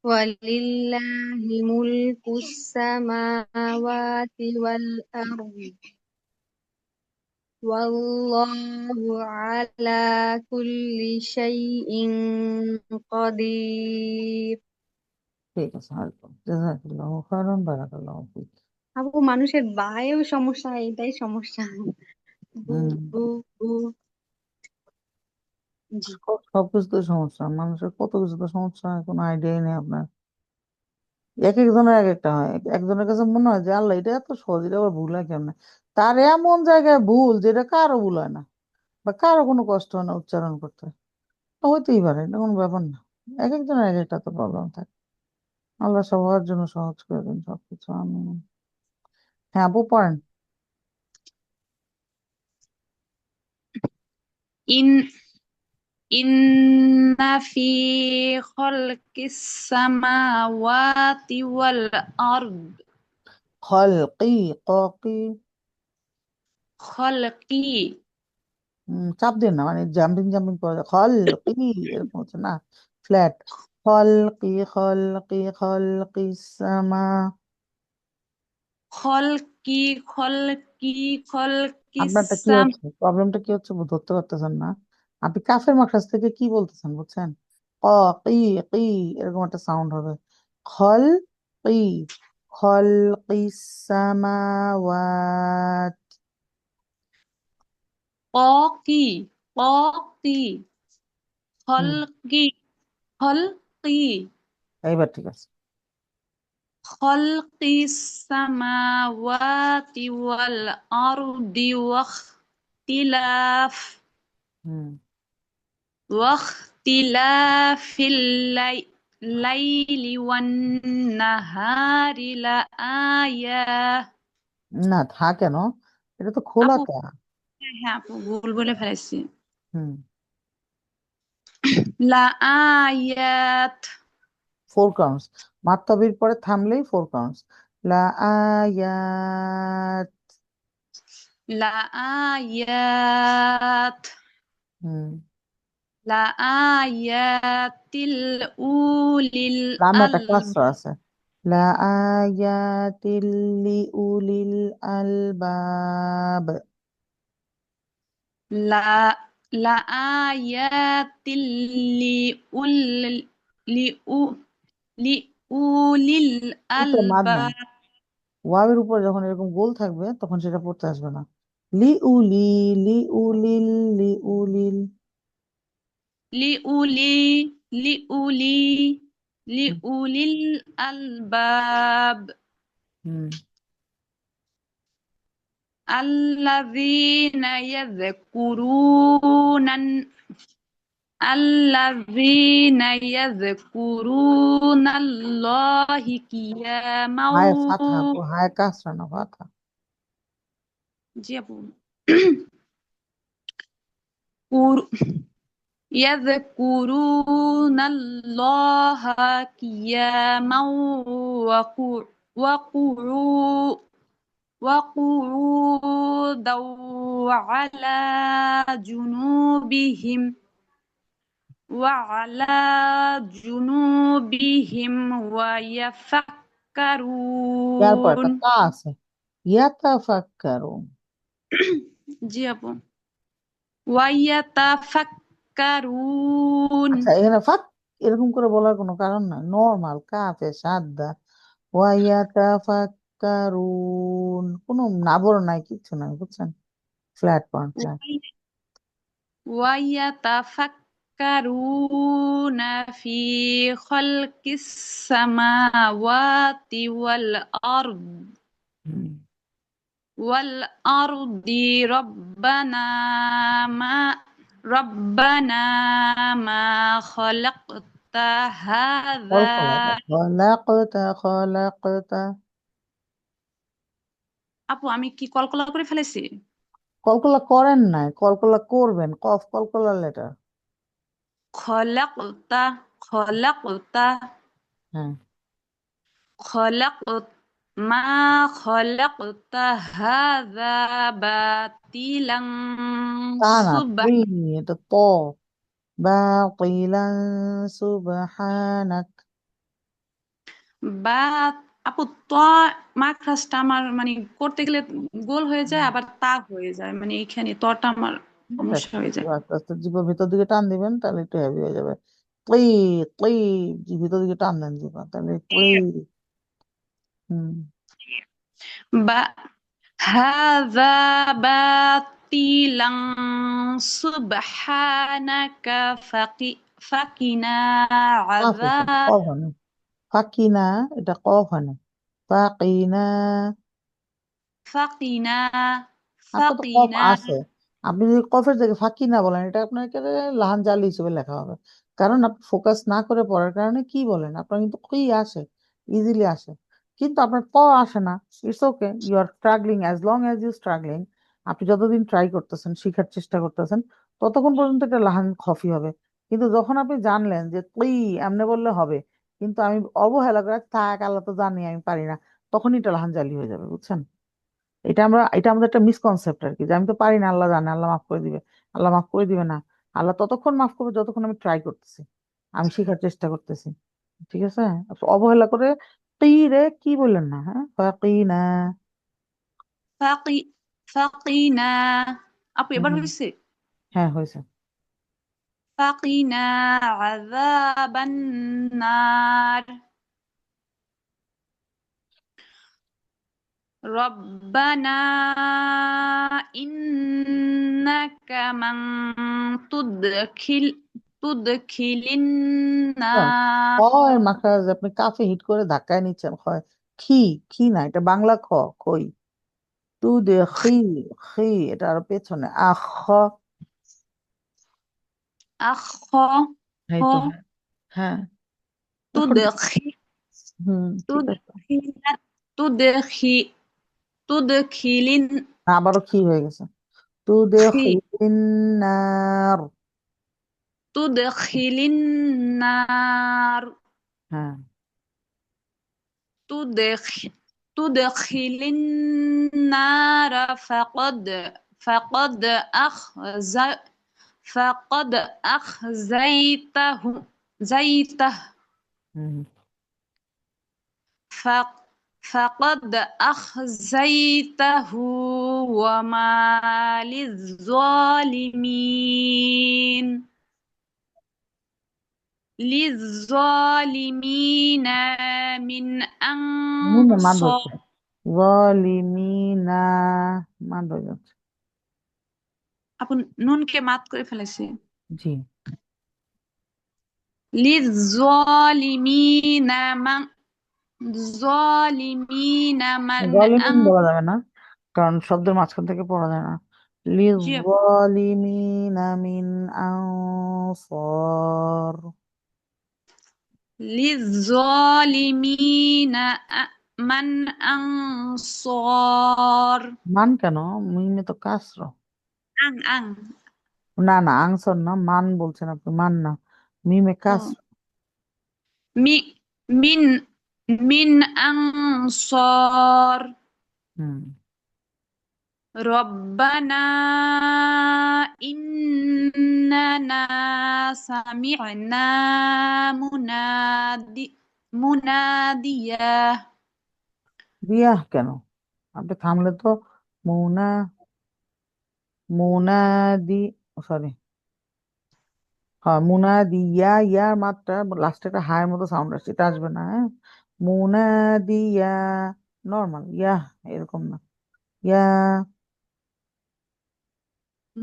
ওয়ালিল্লাহি মুলকুস সামাওয়াতি ওয়াল আরদি ওয়াল্লাহু আলা কুল্লি শাইইন কাদির ঠিক আছে হয়তো জাযাকাল্লাহু খাইরান বারাকাল্লাহু ফিক আপু মানুষের বায়েও সমস্যা হয়, এটাই সমস্যা। বু হুম বু বু জি সবকিছু তো সমস্যা মানুষের কত কিছু তো সমস্যা হয় কোনো আইডিয়াই নেই আপনার এক একজনের এক একটা হয় একজনের কাছে মনে হয় যে আল্লাহ এটা এত সহজ এটা আবার ভুল হয় কেমনে তার এমন জায়গায় ভুল যেটা কারো ভুল হয় না বা কারো কোনো কষ্ট হয় না উচ্চারণ করতে হইতেই পারে এটা কোনো ব্যাপার না এক একজনের এক একটা তো প্রবলেম থাকে আল্লাহ সবার জন্য সহজ করে দেন সবকিছু আমি হ্যাঁ আপু পড়েন ইন ইন্না ফি খালকিস সামাওয়াতি ওয়াল আরদ খলকি ককি খালকি চাপ দিন না, মানে জাম্পিং জাম্পিং করে খলকি এরকম হচ্ছে না, ফ্ল্যাট। খলকি খলকি খলকি সামা। খালকি খালকি খালকিস আপনারটা কি সাম হচ্ছে, প্রবলেমটা কি হচ্ছে ধরতে পারতেছেন না। আপনি কাফের মাখরাজ থেকে কি বলতেছেন বুঝছেন? ক কি কি এরকম একটা সাউন্ড হবে। খল কি খল সামাওয়াত। কি কি হুম, খালকি খালকি এইবার ঠিক আছে। خلق السماوات والأرض হুম واختلاف الليل والنهار لآية না থা কেন, এটা তো খোলা আপু কা। হ্যাঁ আপু ভুল বলে ফেলেছি হুম, لآيات ফোর কাউন্টস, মাত্তাবির পরে থামলেই ফোর কাউন্টস। লা আয়াত। لآيات হুম, لآيات أولي লামে একটা الألباب কাসরা আছে। লা আয়াতিল লিউলিল আলবাব। لا لآيات لأولي لأولي উপরে মাদ নাই, الألباب ওয়াবের উপর যখন এরকম গোল থাকবে তখন সেটা পড়তে আসবে না। লিউলি লিউলিল লিউলিল। لأولي হুম لأولي الألباب হুম। الذين يذكرون الذين يذكرون الله قياما হায় ফাথা, হায় কাসরা না ফাথা। জি আপু কুর- يذكرون الله قياما وقعو- وقعودا وعلى جنوبهم وعلى جنوبهم ইয়ার পর ويفكرون একটা তা আছে, ইয়াতাফাক্কারুন। জি আপু ويتفكرون আচ্ছা এখানে ফাক এরকম করে বলার কোনো কারণ নাই, নর্মাল কাফে সাদ্দা ওয়াইয়াতাফাক্কারুন, কোনো নাবর নাই, কিচ্ছু নাই বুঝছেন, ফ্ল্যাট পয়েন্ট ফ্ল্যাট। ويتفكرون في خلق السماوات والأرض ربنا ما خلقت هذا কলকলা খলাকতা খলাকতা। আপু আমি কি কলকলা করে ফেলেছি কলকলা করেন নাই, কলকলা করবেন, কফ কলকলা লেটার। خلقت خلقت হ্যাঁ, خلقت ما خلقت هذا باطلا তা না سبح তুই, এটা ত বাতিলান সুবহানাক। বা আপু ত মাখরাজটা আমার মানে করতে গেলে গোল হয়ে যায় আবার তা হয়ে যায় মানে এইখানে তটা আমার সমস্যা হয়ে যায় আস্তে আস্তে জিভা ভিতর দিকে টান দিবেন তাহলে একটু হেভি হয়ে যাবে। ক্লি ক্লি, ভিতর দিকে টান দেন জিভা তাহলে ক্লি। হুম। বা هذا باطلا سبحانك فقنا কাফ হয়েছে, عذاب কফ হয় না। ফাকিনা, এটা কফ হয় না। ফাকিনা। فقنا আপনার তো কফ فقنا আছে, আপনি যদি কফের জায়গায় ফাঁকি না বলেন এটা আপনার একেবারে লাহান জালি হিসেবে লেখা হবে। কারণ আপনি ফোকাস না করে পড়ার কারণে কি বলেন, আপনার কিন্তু কি আসে, ইজিলি আসে, কিন্তু আপনার ক আসে না। It's okay, you are struggling, as long as you struggling. আপনি যতদিন ট্রাই করতেছেন, শিখার চেষ্টা করতেছেন, ততক্ষণ পর্যন্ত এটা লাহান খফি হবে। কিন্তু যখন আপনি জানলেন যে তুই এমনি বললে হবে, কিন্তু আমি অবহেলা করে থাক আল্লাহ তো জানি আমি পারি না, তখন এটা লাহান জালি হয়ে যাবে, বুঝছেন? এটা আমাদের একটা মিসকনসেপ্ট আর কি, যে আমি তো পারি না, আল্লাহ জানে, আল্লাহ মাফ করে দিবে। আল্লাহ মাফ করে দিবে না। আল্লাহ ততক্ষণ মাফ করবে যতক্ষণ আমি ট্রাই করতেছি, আমি শেখার চেষ্টা করতেছি। ঠিক আছে? অবহেলা করে কি রে কি বললেন না, হ্যাঁ ফাকিনা। ফাকি ফাকিনা আপু এবার হুম, হয়েছে হ্যাঁ হয়েছে। ফাকিনা আযাবান নার রব্বানা ইন্নাকা মান তুদখিলিন নার হয় মাখরাজ আপনি কাফে হিট করে ধাক্কায় নিচ্ছেন, হয় খি, খি না, এটা বাংলা খ, কই। তু দে খি, খি এটা আরো পেছনে আখ। আখ এই তো, হ্যাঁ হ্যাঁ, এখন তুদখি ঠিক আছে। তুদখিলা তুদখি তুদখিলিন না, আবারও খি হয়ে গেছে। তু দে খি খিন্নার। তুদখিলিন নার হ্যাঁ, تدخ تدخل النار فقد أخز فقد أخزيته হুم। فقد أخزيته وما للظالمين من মিনে মাদ أنصار হচ্ছে, জালিমিনা, মাদ হয়ে যাচ্ছে। আপন নুনকে মাত করে ফেলেছে জি, লিযযালিমিনা মান যালিমিনা মান জালিমিন আন বলা যাবে না, কারণ শব্দের মাঝখান থেকে পড়া যায় না। জি আপু। লিজালিমিনা মিন আনসার। লিযযালিমিনা মান আনসার মান কেন? মিমে তো কাসর। আং আং না না, আনসার না, মান বলছেন আপনি, মান না, মিমে ও কাসর। মি মিন মিন আনসার হুম, ربنا إننا سمعنا مناديا রিয়াহ কেন? আপনি থামলে তো মুনা, মুনাদি, সরি, হ্যাঁ মুনাদি, ইয়ার মাত্রা লাস্টে একটা হায়ের মতো সাউন্ড আসছে, এটা আসবে না, হ্যাঁ। মুনাদিয়া, নর্মাল ইয়া, এরকম না, ইয়া।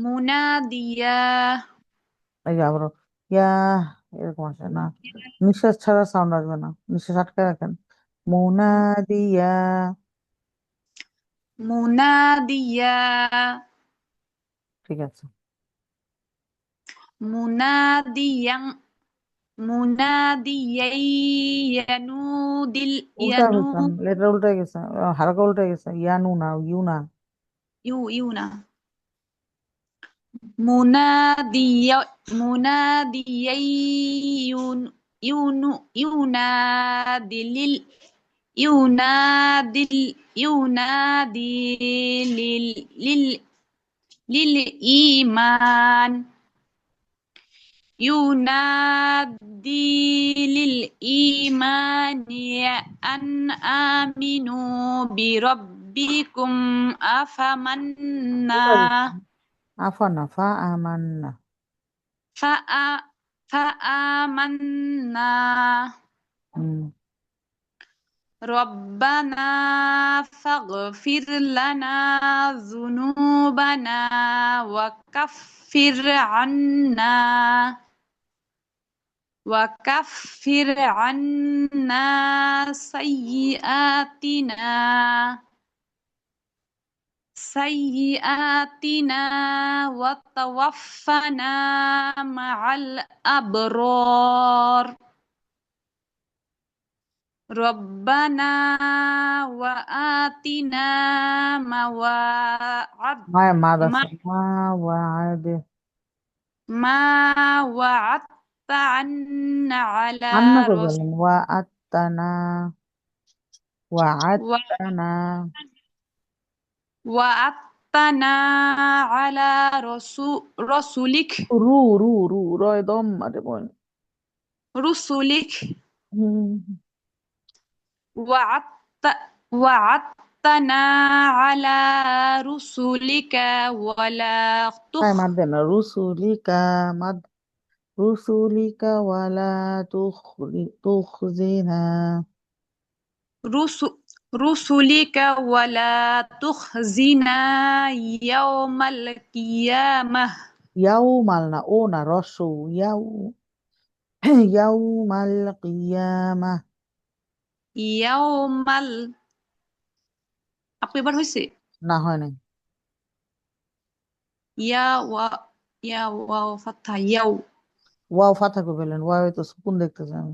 مناديا এই যে আবার ইয়া, এরকম আসে না, নিঃশ্বাস ছাড়া সাউন্ড আসবে না, নিঃশ্বাস আটকে রাখেন। মুনাদিয়া। مناديا ঠিক আছে। مناديا مناديا উল্টা ফেলছেন, লেটার উল্টে গেছে, হালকা উল্টে গেছে, ইয়ানু না, ইউ না। يونا مناديا ينادي ينادي للإيمان ينادي للإيمان أن آمنوا بربكم উল্টা أفمنا দিচ্ছেন, আফানা ফা আমান্না। فآمنا হুম, ربنا فاغفر لنا ذنوبنا وكفر عنا سيئاتنا وتوفنا مع الأبرار ربنا وآتنا মায় মাদ ما আছে, মা ওয়াদে। মা ওয়া'আদতা আন্না আলা আন্না কই রস বলেন ওয়া আত্তানা ওয়া ওয়া- আত্তানা ওয়া'আদতানা আলা রসুলিক রু রু রু রয় দম আরে বোন রুসুলিক হুম وعدت وعدتنا على رسلك ولا তাই মাদ দেন না রুসুলিকা মাদ রুসুলিকা ওয়ালা তুখজিনা رسلك ولا تخزنا يوم القيامة ইয়াউ মাল না ও না রসু ইয়াউ ইয়াউ মাল কিয়ামা يوم আপু এবার হয়েছে না হয় নাই ইয়া ওয়া ইয়া ওয়াও ফাতহা ইয়াও ওয়াও ফাথা কই বলেন ওয়াও তো সুকুন দেখতেছি আমি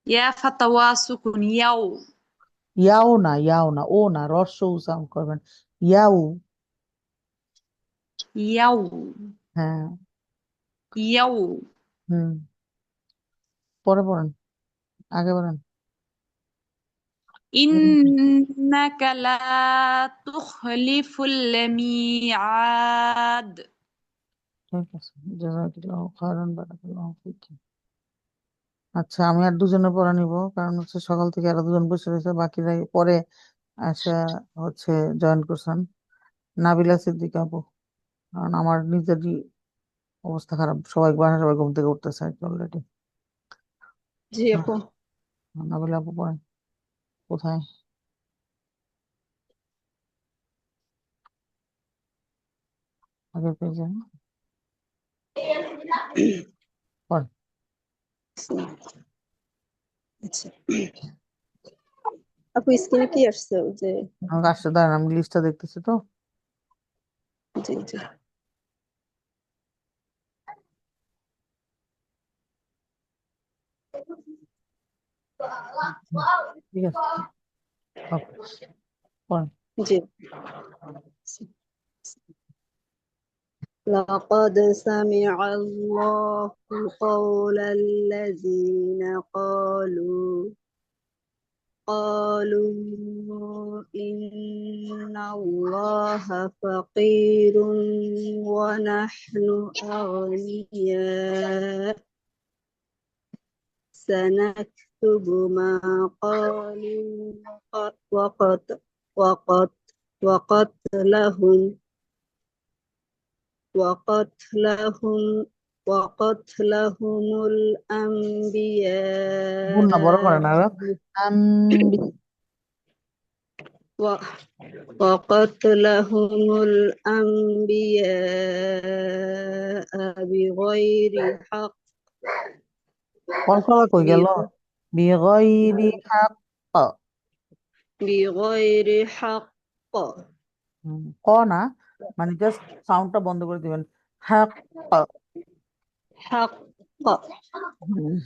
ইয়া ফাতহা ওয়া সুকুন ইয়াও ইয়াও না ও না রস্য সাউন্ড করবেন ইয়াউ ইয়াও হ্যাঁ ইয়াও হুম পরে পড়েন আগে বলেন إنك لا تخلف الميعاد ঠিক আছে জাযাকাল্লাহু খাইরান বারাকাল্লাহু ফিক আচ্ছা আমি আর দুজনের পড়া নিব কারণ হচ্ছে সকাল থেকে আরো দুজন বসে রয়েছে বাকিরা পরে আচ্ছা হচ্ছে জয়েন করছেন নাবিলা সিদ্দিকা আপু কারণ আমার নিজেরই অবস্থা খারাপ সবাই ঘুম থেকে উঠতেছে অলরেডি জি আপু নাবিলা আপু পড়েন কোথায় আগের পেজে পড়েন আচ্ছা আপু স্ক্রিনে কি আসছে ওই যে আমাকে আসছে দাঁড়ান আমি লিস্টটা দেখতেছি তো জি জি ঠিক আছে ওকে পড়েন জি لقد سمع الله قول الذين قالوا إن الله فقير ونحن أغنياء سنكتب ما قالوا وقت وقتلهم وقتلهم গুণনা বড় করেন الأنبياء আরো আম্বি وقتلهم الأنبياء بغير حق কলকলা কই গেল বিগয়রি হাক্ক بغير حق ক না মানে জাস্ট সাউন্ডটা বন্ধ করে দিবেন হাক্ক حق হুম,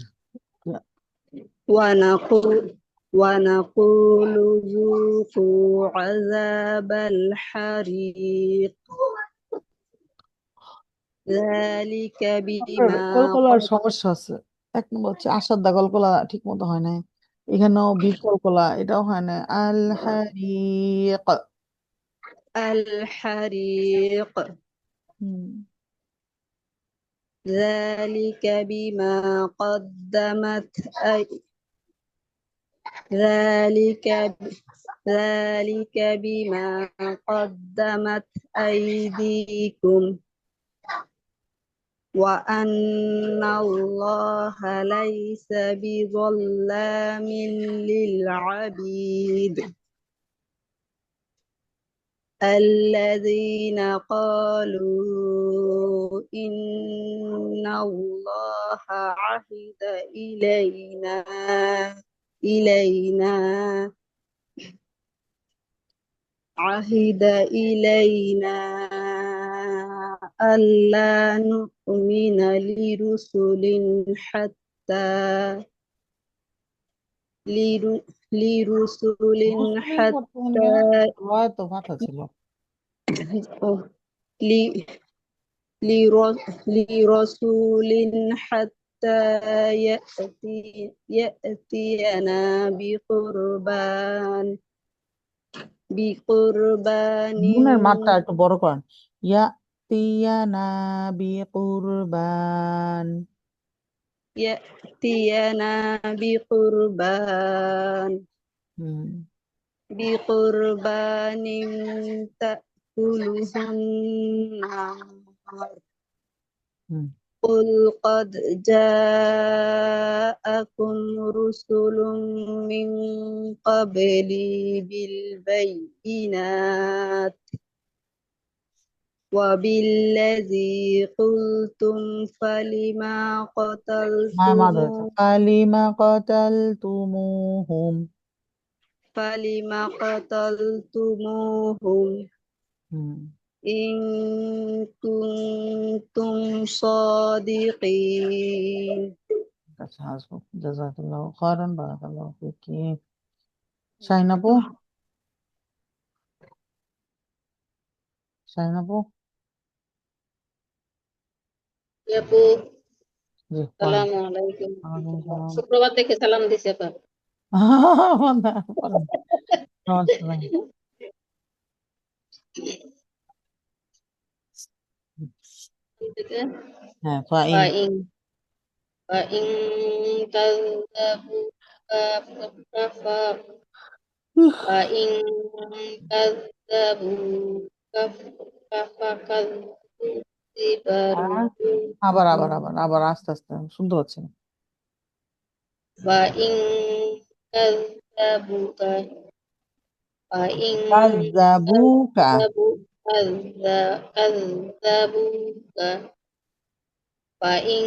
ونقول ذوقوا عذاب الحريق ذلك بما কলকলার সমস্যা আছে এক নম্বর হচ্ছে আসার দা কলকলা ঠিক মতো হয় না এখানেও বি কলকলা এটাও হয় না আল হারিক الحريق হুম ذلك بما قدمت ذلك بما قدمت أيديكم وأن الله ليس بظلام للعبيد الذين قالوا إن الله عهد إلينا ألا نؤمن لرسل حتى তো ফাটা ছিল لرسول حتى يأتينا بقربان নুনের মাত্রা একটু বড় করেন। ইয়াতিয়ানা বিকুরবান। يأتينا হুম بقربان تأكله النار হুম قل قد جاءكم رسل من قبلي بالبينات وبالذي قلتم فلما মায়ের মা ধরেছে قتلتموهم হুম إن كنتم صادقين আচ্ছা আসবো। জাযাকাল্লাহু খায়রান, বারাকাল্লাহু ফিকি। শাহিন আপু, শাহিন আপু, আপু জি পড়েন। সালামু আলাইকুম। ওয়ালাইকুম সালাম। শুক্রবার থেকে সালাম দিছি আপা। পড়েন। সমস্যা নাই। হ্যাঁ ফাইন। ফাইন ফাইন কাযযাবুকা ফাইন কাযযাবুকা ফাকাযযিবা আর আবার রুসুলুম আবার আবার আবার আস্তে আস্তে শুনতে পাচ্ছি না। Fine কাযযাবুকা fine কাযযাবুকা। كذبوك فإن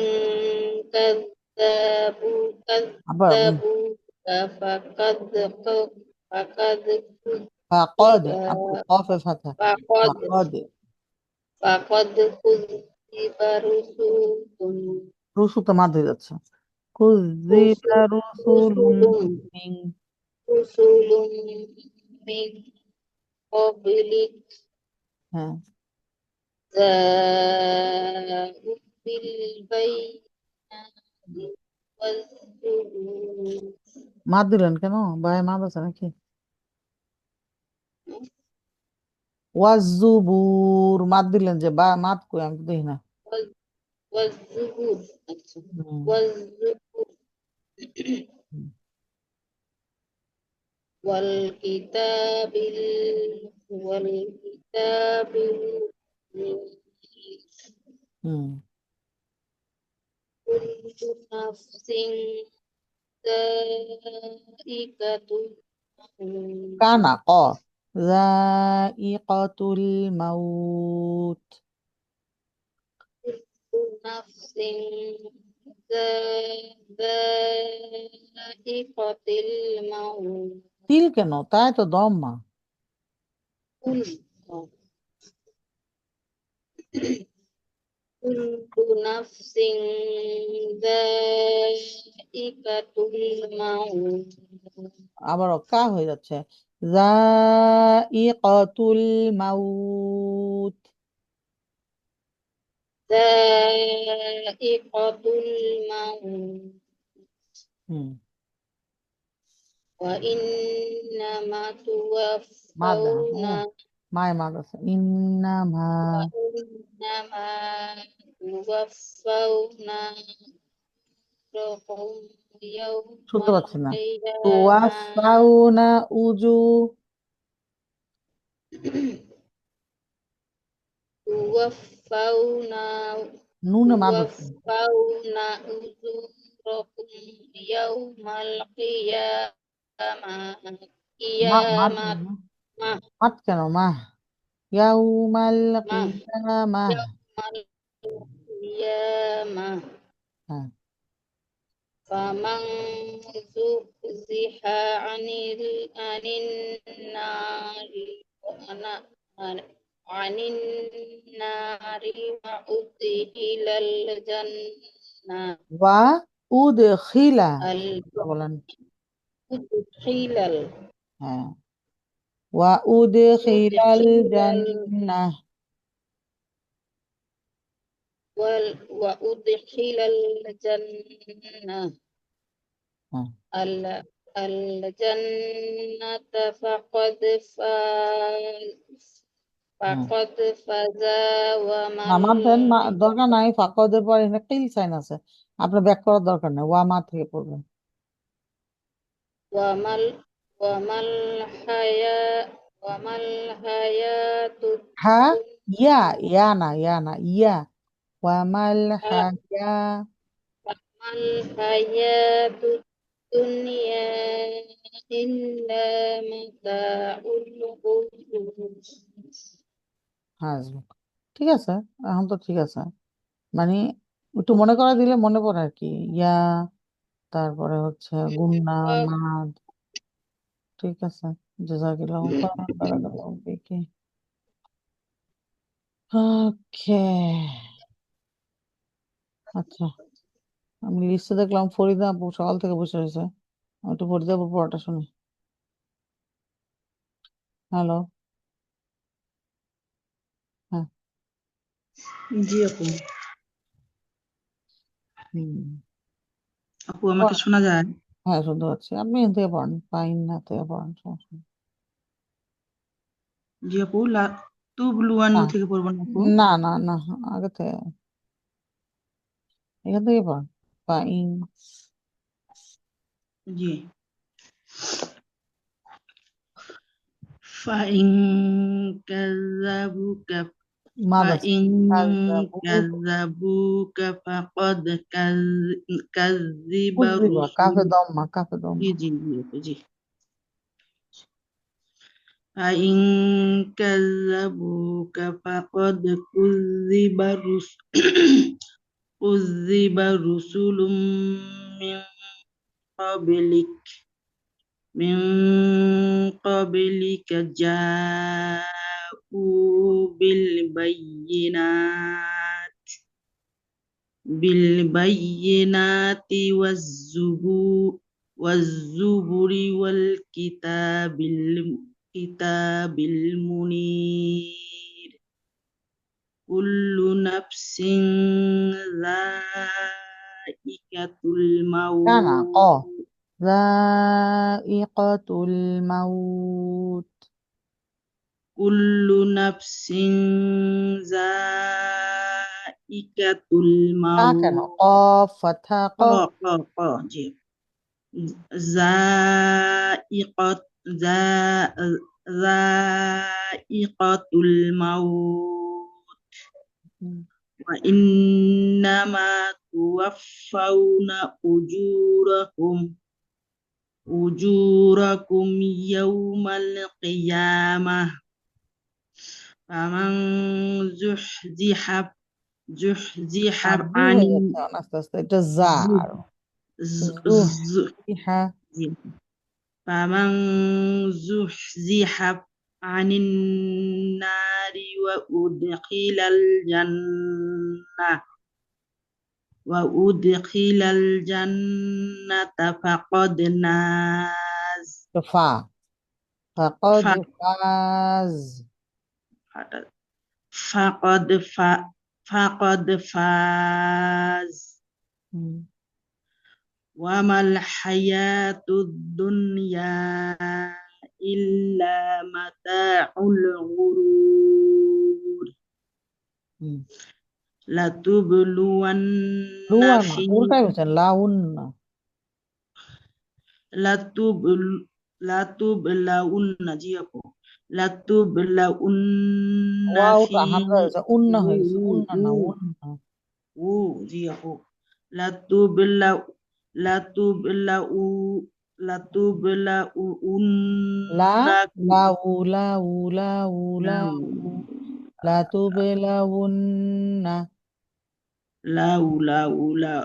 আবার كذبوك فقد ফাকাদ, كذب আপু কফে ফাথা। فقد ফাকাদ। فقد كذب رسل রসুতে মাদ হয়ে যাচ্ছে। কুযযিবা রুসুলুম মিন। رسل من قبلك হ্যাঁ جاءوا بالبينات والزبور মাদ দিলেন কেন? ভাই মাদ আছে নাকি? ওয়াজ্জুবুর মাদ দিলেন যে, বা মাদ কই আমি তো দেখি না। والزبور হুম والزبور হুম والكتاب المنير হুম كل نفس ذائقة الموت কানা ক যায়িকাতুল মাউত। كل نفس ذائقة الموت তিল কেন? তাই তো দম্মা। كل كل نفس ذائقة الموت আবারও কা হয়ে যাচ্ছে। যায়িকাতুল মাউত। ذائقة الموت হুম وإنما মাদ দেন। توفون মায় মাদ আছে। ইন্নামা وإنما توفون أجركم يوم শুনতে পাচ্ছি না। القيامة তুওয়াফাউনা উজু। توفون নুনে মাদ আছে। توفون أجوركم يوم القيامة মাদ قيامة কেন? মাদ কেন? ইয়াউমাল ما কিয়ামাহ। يوم القيامة হ্যাঁ فمن زحزح عن النار عن النار وأدخل الجنة ওয়া উদখিলা বলেন। أدخل হ্যাঁ ওয়া উদখিলাল أدخل জান্নাহ। وأدخل الجنة হ্যাঁ الجنة فقد فاز হ্যাঁ فقد فاز وما আমার দেন দরকার নাই, ফাঁকাওদের পর এখানে কিল সাইন আছে, আপনার ব্যাক করার দরকার নাই, ওয়া মা থেকে পড়বেন। وما وما الحياة وما الحياة হ্যাঁ ইয়া الدنيا ইয়া না, ইয়া না, ইয়া, ওয়া মাল হায়া। وما الحياة الدنيا إلا متاع الغرور হাসবুক। ঠিক আছে, এখন তো ঠিক আছে, মানে একটু মনে করা দিলে মনে পড়ে আর কি। ইয়া, তারপরে হচ্ছে গুন্না, মাদ। ঠিক আছে, জাযাকিল্লাহু খাইরান, বারাকাল্লাহু ফিকি। ওকে, আচ্ছা, আমি লিস্টে দেখলাম ফরিদা আপু সকাল থেকে বসে রয়েছে, আমি একটু ফরিদা আপুর পড়াটা শুনি। হ্যালো, হ্যাঁ, জি আপু। হুম, আপু আমাকে শোনা যায়? হ্যাঁ শুনতে পাচ্ছি, আপনি এখান থেকে পড়েন, পাইন না থেকে পড়েন, সমস্যা নেই। জি আপু, তুবলুয়ান্নু না থেকে পড়বো না আপু? না না না, আগে থেকে, এখান থেকে পড়েন, পাইন। জি। ফাইন কাযাবুকা মাদ আছে, ফাইন কাযাবু, কাযাবুকা ফাকাদ কাযযিবা কুযযিবা, রুসুল। কাফে দম্মা, কাফে জি দম্মা। জি জি আপু, জি। ফাইন কাযাবুকা ফাকাদ কুযযিবা রুসুলুম মিন قبلك من قبلك جاءوا بالبينات والزبر والكتاب المنير كل نفس ذائقة না না, ক, الموت যায়িকাতুল মাউত। كل نفس ذائقة কা কেন, الموت কফ ফাথা ক। ق جي ذائقة ذائقة الموت হুম, وإنما توفون أجوركم يوم القيامة فمن زحزح আব্বু عن হয়ে যাচ্ছে আস্তে আস্তে, এটা যা আরো, জুহ, হ্যাঁ, فمن زحزح عن النار وأدخل الجنة ফা, ফাকদ ف- ফাজ। فقد فقد فاز হুম, وما الحياة الدنيا إلا متاع الغرور হুম, لتبلون লুয়া না, في উল্টাই বলছেন, লাউন না, لتبل لتبلون জি আপু لتبلون ওয়াওটা في হামজা হয়েছে, উন্না উ হয়ে গেছে, উ উন্না উ না, উন্না। উ জি আপু لتبلو لتبلو لتبلون লা, লাউ লাউ লাউ লাউ, লা তুবলাউন্না। লাউ লাউ লা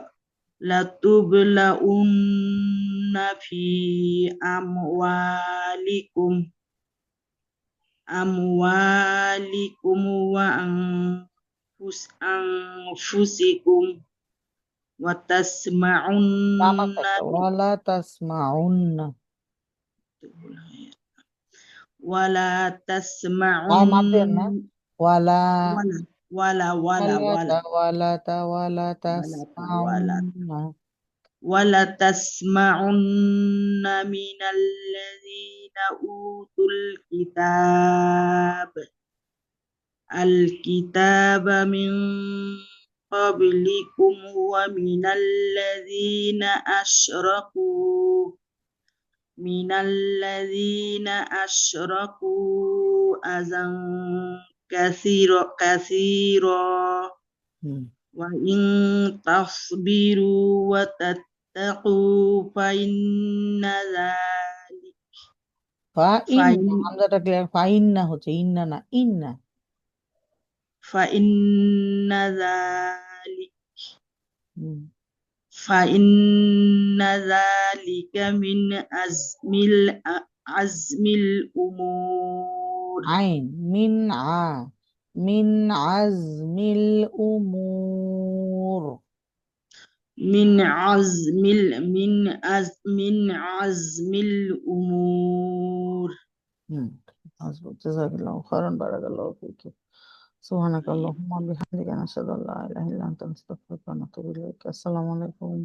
لتبلون في أموالكم وأنفسكم وتسمعن লাম আছে একটা, ওয়ালা তাসমাউন্না। ولا লাম تسمعن আদেন না, ওয়ালা, ولا ولا ولا ولا ولا تسمعن ولتسمعن من الذين أوتوا الكتاب من قبلكم ومن الذين أشركوا أذى كثيرا وإن تصبروا وتتقوا হামজাটা ক্লিয়ার ফাইন্না হচ্ছে ইন্না না ইন্না فإن ذلك হুম। فإن ذلك من عزم الأمور আইন মিন আজমিল উমুর من عزم الأمور হুম হাসবুক জাযাকাল্লাহু খাইরান বারাকাল্লাহু ফীক সুবহানাকাল্লাহুম্মা বিহামদিকা নাশহাদু আল্লা ইলাহা ইল্লা আনতা নাস্তাগফিরুকা ওয়া নাতুবু ইলাইক আসসালামু আলাইকুম